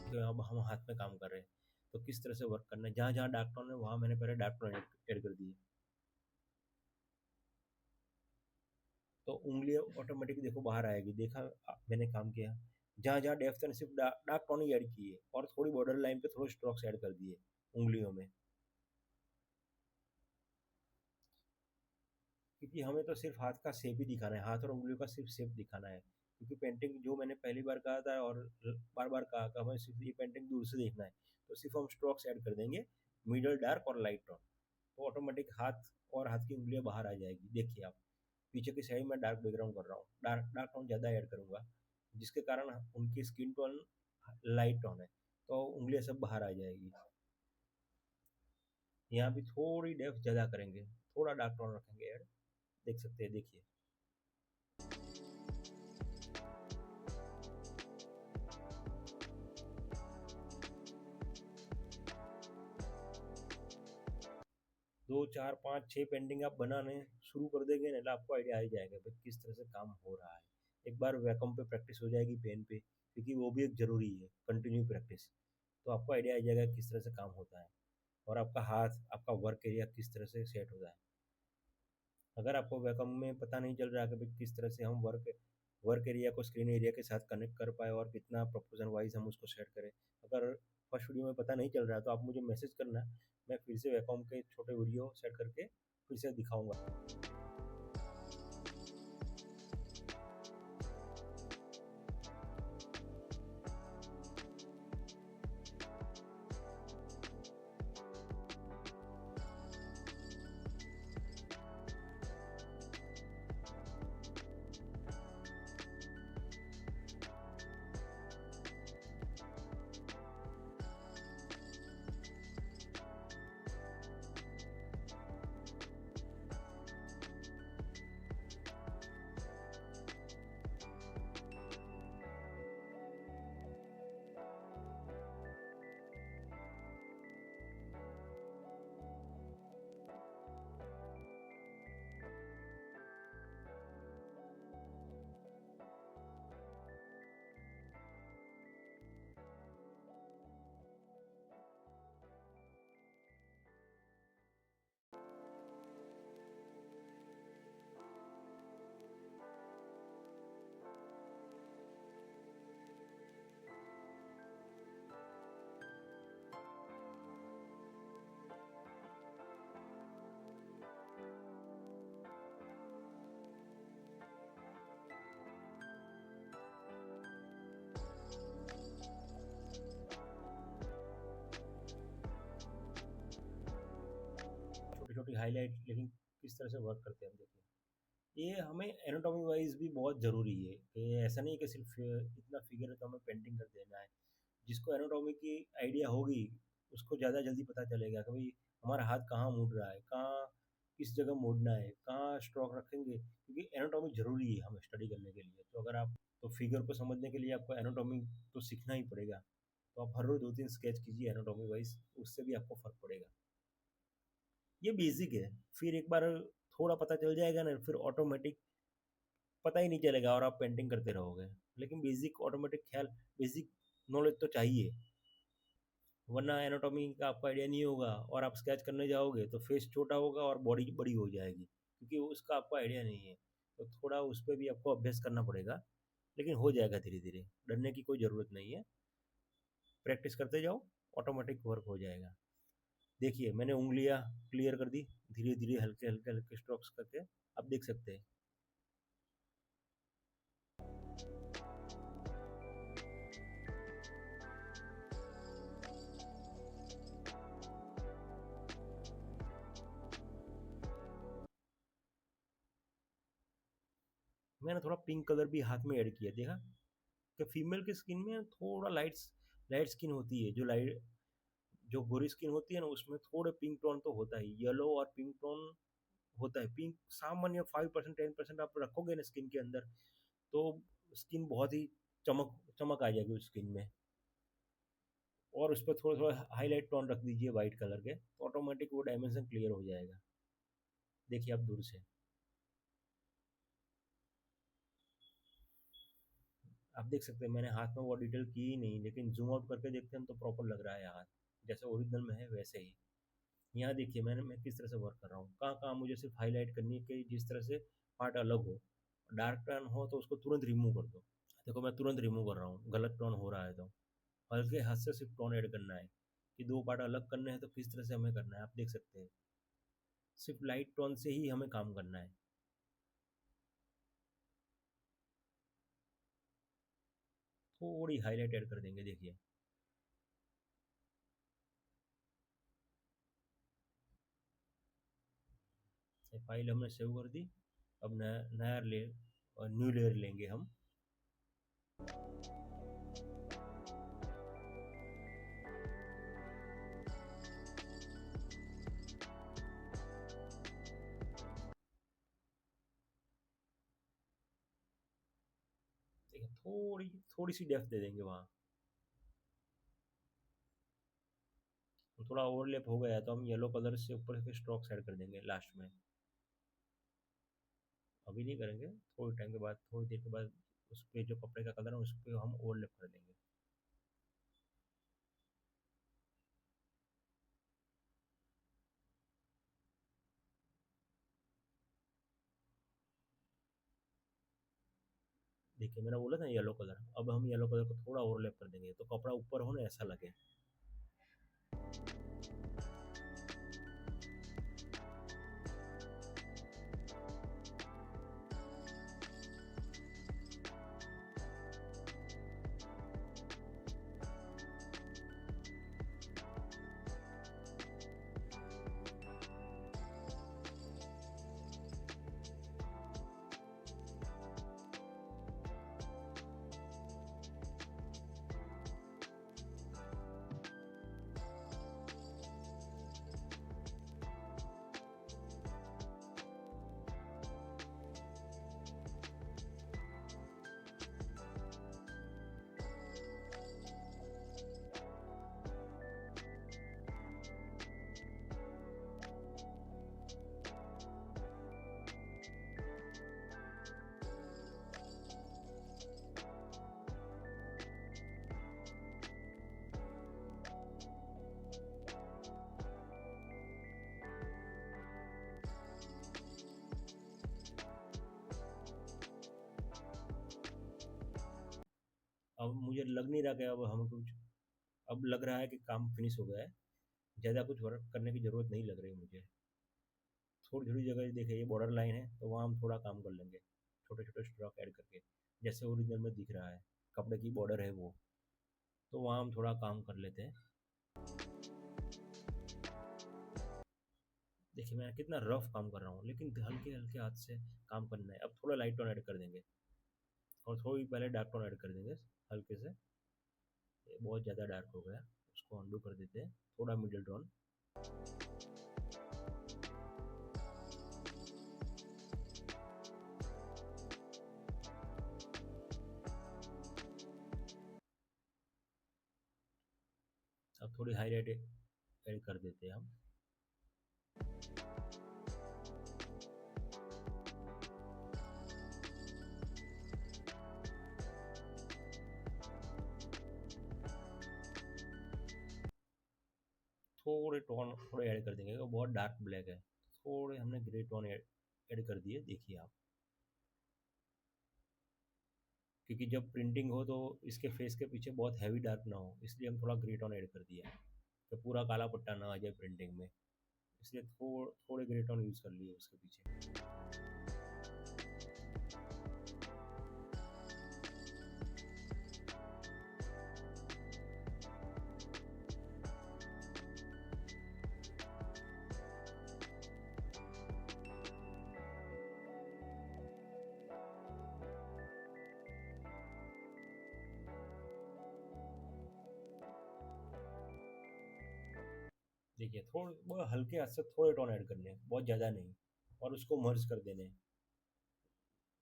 जो अब हम हाथ में काम कर रहे हैं, तो किस तरह से वर्क करना है, जहाँ जहाँ डार्क टोन है वहाँ मैंने पहले डार्क टोन ऐड कर दिए, तो उंगलियां ऑटोमेटिक देखो बाहर आएगी, देखा मैंने काम किया, जहाँ जहाँ डेप्थ है सिर्फ डार्क टोन ही ऐड किए और थोड़ी बॉर्डर लाइन पे थोड़े स्ट्रोक्स ऐड कर दिए उंगलियों में, क्योंकि हमें तो सिर्फ हाथ का शेप ही दिखाना है, हाथ और उंगलियों का सिर्फ शेप दिखाना है, क्योंकि पेंटिंग जो मैंने पहली बार कहा था और बार बार कहा था, हमें सिर्फ ये पेंटिंग दूर से देखना है, तो सिर्फ हम स्ट्रोक्स ऐड कर देंगे, मिडल डार्क और लाइट टोन, तो ऑटोमेटिक हाथ और हाथ की उंगलियां बाहर आ जाएगी। देखिए आप पीछे की साइड में डार्क बैकग्राउंड कर रहा हूँ, डार्क डार्क टोन ज़्यादा ऐड करूँगा, जिसके कारण उनकी स्किन टोन लाइट टोन है, तो उंगलियां सब बाहर आ जाएगी। यहाँ भी थोड़ी डेप्थ ज़्यादा करेंगे, थोड़ा डार्क टोन रखेंगे ऐड, देख सकते हैं देखिए। 2, 4, 5, 6 पेंटिंग आप बनाने शुरू कर देंगे ना, तो आपको आइडिया आ ही जाएगा भाई किस तरह से काम हो रहा है। एक बार वैकम पे प्रैक्टिस हो जाएगी पेन पे, क्योंकि वो भी एक ज़रूरी है, कंटिन्यू प्रैक्टिस। तो आपको आइडिया आ जाएगा किस तरह से काम होता है और आपका हाथ, आपका वर्क एरिया किस तरह से सेट होता है। अगर आपको वैकम में पता नहीं चल रहा है कि भाई किस तरह से हम वर्क वर्क एरिया को स्क्रीन एरिया के साथ कनेक्ट कर पाए और कितना प्रोपोर्शन वाइज हम उसको सेट करें, अगर फर्स्ट वीडियो में पता नहीं चल रहा है तो आप मुझे मैसेज करना, मैं फिर से वैकम के छोटे वीडियो सेट करके फिर से दिखाऊंगा। छोटी छोटी हाईलाइट लेकिन किस तरह से वर्क करते हैं हम देखिए। ये हमें एनाटॉमी वाइज भी बहुत ज़रूरी है कि ऐसा नहीं कि सिर्फ इतना फिगर है तो हमें पेंटिंग कर देना है। जिसको एनाटॉमी की आइडिया होगी उसको ज़्यादा जल्दी पता चलेगा कि भाई हमारा हाथ कहाँ मुड़ रहा है, कहाँ किस जगह मोड़ना है, कहाँ स्ट्रोक रखेंगे, क्योंकि एनाटॉमी ज़रूरी है हमें स्टडी करने के लिए। तो अगर आप तो फिगर को समझने के लिए आपको एनाटॉमी तो सीखना ही पड़ेगा। तो आप हर रोज़ 2-3 स्केच कीजिए एनाटॉमी वाइज, उससे भी आपको फ़र्क पड़ेगा। ये बेसिक है, फिर एक बार थोड़ा पता चल जाएगा ना, फिर ऑटोमेटिक पता ही नहीं चलेगा और आप पेंटिंग करते रहोगे। लेकिन बेसिक ऑटोमेटिक ख्याल, बेसिक नॉलेज तो चाहिए, वरना एनाटॉमी का आपको आइडिया नहीं होगा और आप स्केच करने जाओगे तो फेस छोटा होगा और बॉडी बड़ी हो जाएगी, क्योंकि उसका आपको आइडिया नहीं है। तो थोड़ा उस पर भी आपको अभ्यास करना पड़ेगा, लेकिन हो जाएगा धीरे धीरे, डरने की कोई ज़रूरत नहीं है। प्रैक्टिस करते जाओ, ऑटोमेटिक वर्क हो जाएगा। देखिए मैंने उंगलियां क्लियर कर दी, धीरे धीरे हल्के हल्के हल्के स्ट्रोक्स करके, आप देख सकते हैं। मैंने थोड़ा पिंक कलर भी हाथ में ऐड किया, देखा कि फीमेल की स्किन में थोड़ा लाइट लाइट स्किन होती है, जो गोरी स्किन होती है ना उसमें थोड़े पिंक टोन तो होता है, येलो और पिंक टोन होता है। पिंक सामान्य 5% 10% आप रखोगे ना स्किन के अंदर, तो स्किन बहुत ही चमक चमक आ जाएगी उस स्किन में। और उस पर थोड़ा थोड़ा हाईलाइट टोन रख दीजिए वाइट कलर के, तो ऑटोमेटिक वो डायमेंशन क्लियर हो जाएगा। देखिए आप दूर से, आप देख सकते हैं मैंने हाथ में वो डिटेल की ही नहीं, लेकिन जूम आउट करके देखते हैं तो प्रॉपर लग रहा है हाथ, जैसे ओरिजिनल में है वैसे ही। यहाँ देखिए मैं किस तरह से वर्क कर रहा हूँ, कहाँ कहाँ मुझे सिर्फ हाईलाइट करनी है कि जिस तरह से पार्ट अलग हो। डार्क टर्न हो तो उसको तुरंत रिमूव कर दो। देखो मैं तुरंत रिमूव कर रहा हूँ, गलत टोन हो रहा है तो हल्के हाथ से सिर्फ टोन ऐड करना है, कि दो पार्ट अलग करने हैं तो किस तरह से हमें करना है आप देख सकते हैं। सिर्फ लाइट टोन से ही हमें काम करना है। थोड़ी हाईलाइट ऐड कर देंगे, देखिए। फाइल हमने सेव कर दी। अब नया नया ले और न्यू लेयर लेंगे हम। देखिए थोड़ी थोड़ी सी डेप्थ दे देंगे वहाँ। थोड़ा ओवरलैप हो गया तो हम येलो कलर से ऊपर के स्ट्रोक्स ऐड कर देंगे लास्ट में। अभी नहीं करेंगे, थोड़ी टाइम के बाद, थोड़ी देर के बाद उस पे जो कपड़े का कलर है उस पर हम ओवरलैप कर देंगे। देखिए मैंने बोला था येलो कलर, अब हम येलो कलर को थोड़ा ओवरलैप कर देंगे तो कपड़ा ऊपर हो ना ऐसा लगे। अब मुझे लग नहीं रहा कि अब हम कुछ, अब लग रहा है कि काम फिनिश हो गया है। ज़्यादा कुछ वर्क करने की ज़रूरत नहीं लग रही मुझे। थोड़ी थोड़ी जगह देखिए ये बॉर्डर लाइन है तो वहाँ हम थोड़ा काम कर लेंगे, छोटे छोटे स्ट्रोक ऐड करके, जैसे ओरिजिनल में दिख रहा है कपड़े की बॉर्डर है वो, तो वहाँ हम थोड़ा काम कर लेते हैं। देखिए मैं कितना रफ काम कर रहा हूँ, लेकिन हल्के हल्के हाथ से काम करना है। अब थोड़ा लाइट टोन ऐड कर देंगे और थोड़ी पहले डार्क टोन ऐड कर देंगे हल्के से। ये बहुत ज़्यादा डार्क हो गया, उसको अंडू कर देते हैं, थोड़ा मिडिल टोन। अब थोड़ी हाईलाइट ऐड कर देते हैं हम। थोड़े टोन थोड़े ऐड कर देंगे, वो बहुत डार्क ब्लैक है, थोड़े हमने ग्रे टोन ऐड कर दिए, देखिए आप। क्योंकि जब प्रिंटिंग हो तो इसके फेस के पीछे बहुत हैवी डार्क ना हो, इसलिए हम थोड़ा ग्रे टोन ऐड कर दिया है तो पूरा काला पट्टा ना आ जाए प्रिंटिंग में, इसलिए थोड़े ग्रे टोन यूज़ कर लिए उसके पीछे। देखिए थोड़े बहुत हल्के हाथ से थोड़े टोन ऐड करने हैं, बहुत ज़्यादा नहीं, और उसको मर्ज कर देने हैं।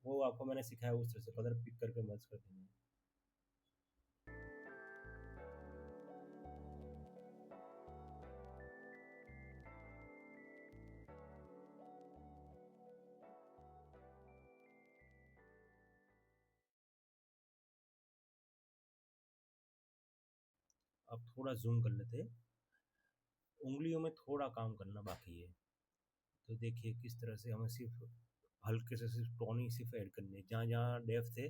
वो आपको मैंने सिखाया उस तरह से कलर पिक करके मर्ज कर देने हैं। अब थोड़ा जूम कर लेते हैं, उंगलियों में थोड़ा काम करना बाकी है। तो देखिए किस तरह से हमें सिर्फ हल्के से सिर्फ टोन ही सिर्फ ऐड करने हैं, जहाँ जहाँ डेप्थ है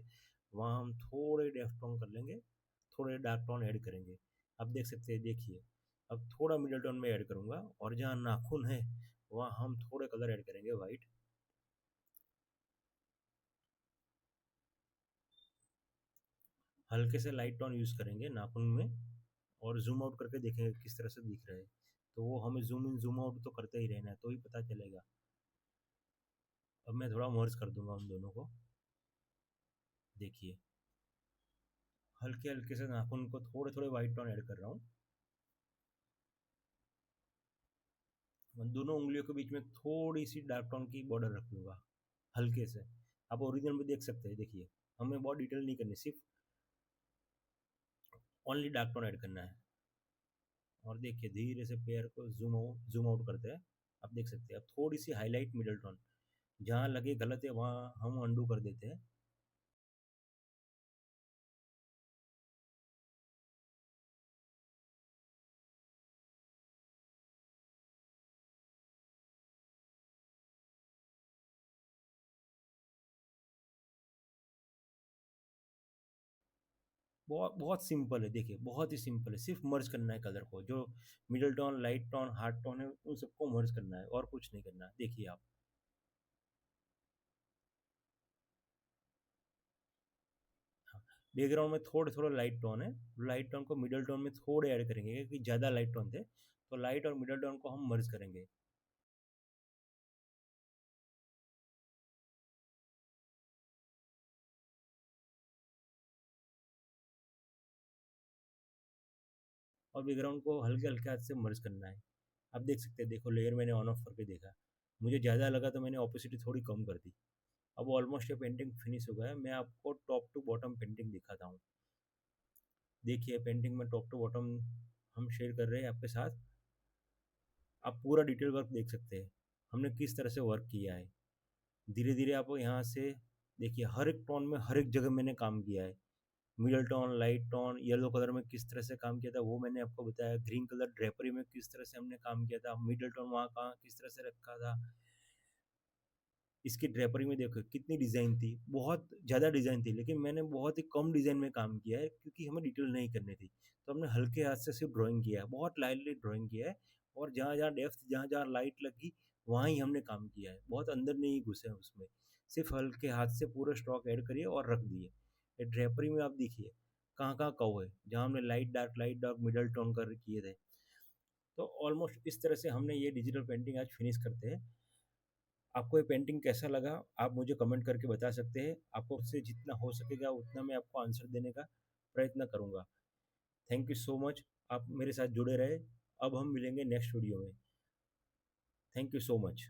वहाँ हम थोड़े डेप्थ टोन कर लेंगे, थोड़े डार्क टोन ऐड करेंगे। अब देख सकते हैं, देखिए अब थोड़ा मिडल टोन में ऐड करूँगा, और जहाँ नाखून है वहाँ हम थोड़े कलर ऐड करेंगे वाइट। हल्के से लाइट टोन यूज़ करेंगे नाखून में, और जूम आउट करके देखेंगे किस तरह से दिख रहा है। तो वो हमें जूम इन जूम आउट तो करते ही रहना है, तो ही पता चलेगा। अब मैं थोड़ा मर्ज कर दूंगा उन दोनों को, देखिए हल्के हल्के से नाखून को थोड़े थोड़े वाइट टोन ऐड कर रहा हूँ। मैं दोनों उंगलियों के बीच में थोड़ी सी डार्क टोन की बॉर्डर रखूँगा हल्के से। आप ओरिजिनल में देख सकते हैं, देखिए हमें बहुत डिटेल नहीं करनी, सिर्फ ओनली डार्क टोन ऐड करना है। और देखिए धीरे से पेयर को जूम आउट करते हैं। आप देख सकते हैं, अब थोड़ी सी हाईलाइट मिडल टोन, जहाँ लगे गलत है वहाँ हम अंडू कर देते हैं। बहुत बहुत सिंपल है, देखिए बहुत ही सिंपल है, सिर्फ मर्ज करना है कलर को, जो middle tone, light tone, hard tone है, उन सबको मर्ज करना है और कुछ नहीं करना है। देखिए आप, हाँ, बैकग्राउंड में थोड़े थोड़े लाइट टोन है, लाइट टोन को मिडल टोन में थोड़े ऐड करेंगे क्योंकि ज़्यादा लाइट टोन थे, तो लाइट और मिडल टोन को हम मर्ज करेंगे। और बैकग्राउंड को हल्के हल्के हाथ से मर्ज करना है। आप देख सकते हैं, देखो लेयर मैंने ऑन ऑफ करके देखा, मुझे ज़्यादा लगा तो मैंने ऑपोसिटी थोड़ी कम कर दी। अब ऑलमोस्ट ये पेंटिंग फिनिश हो गया है, मैं आपको टॉप टू बॉटम पेंटिंग दिखाता हूँ। देखिए पेंटिंग में टॉप टू बॉटम हम शेयर कर रहे हैं आपके साथ। आप पूरा डिटेल वर्क देख सकते हैं, हमने किस तरह से वर्क किया है। धीरे धीरे आप यहाँ से देखिए, हर एक टोन में हर एक जगह मैंने काम किया है। Middle tone, light tone, yellow colour में किस तरह से काम किया था वो मैंने आपको बताया। ग्रीन कलर ड्रेपरी में किस तरह से हमने काम किया था, मिडल टोन वहाँ कहाँ किस तरह से रखा था। इसकी ड्रेपरी में देखो कितनी डिज़ाइन थी, बहुत ज़्यादा डिज़ाइन थी, लेकिन मैंने बहुत ही कम डिज़ाइन में काम किया है क्योंकि हमें डिटेल नहीं करनी थी। तो हमने हल्के हाथ से सिर्फ ड्राइंग किया है, बहुत लाइटली ड्राइंग किया है, और जहाँ जहाँ डेप्थ, जहाँ जहाँ लाइट लगी वहाँ ही हमने काम किया है, बहुत अंदर नहीं घुसे हैं उसमें। सिर्फ हल्के हाथ से पूरा स्टॉक ऐड करिए और रख दिए। ये ड्रेपरी में आप देखिए कहाँ कहाँ कव है, जहाँ हमने लाइट डार्क मिडल टोन कर किए थे। तो ऑलमोस्ट इस तरह से हमने ये डिजिटल पेंटिंग आज फिनिश करते हैं। आपको ये पेंटिंग कैसा लगा, आप मुझे कमेंट करके बता सकते हैं। आपको उससे जितना हो सकेगा उतना मैं आपको आंसर देने का प्रयत्न करूँगा। थैंक यू सो मच, आप मेरे साथ जुड़े रहे। अब हम मिलेंगे नेक्स्ट वीडियो में। Thank you so much.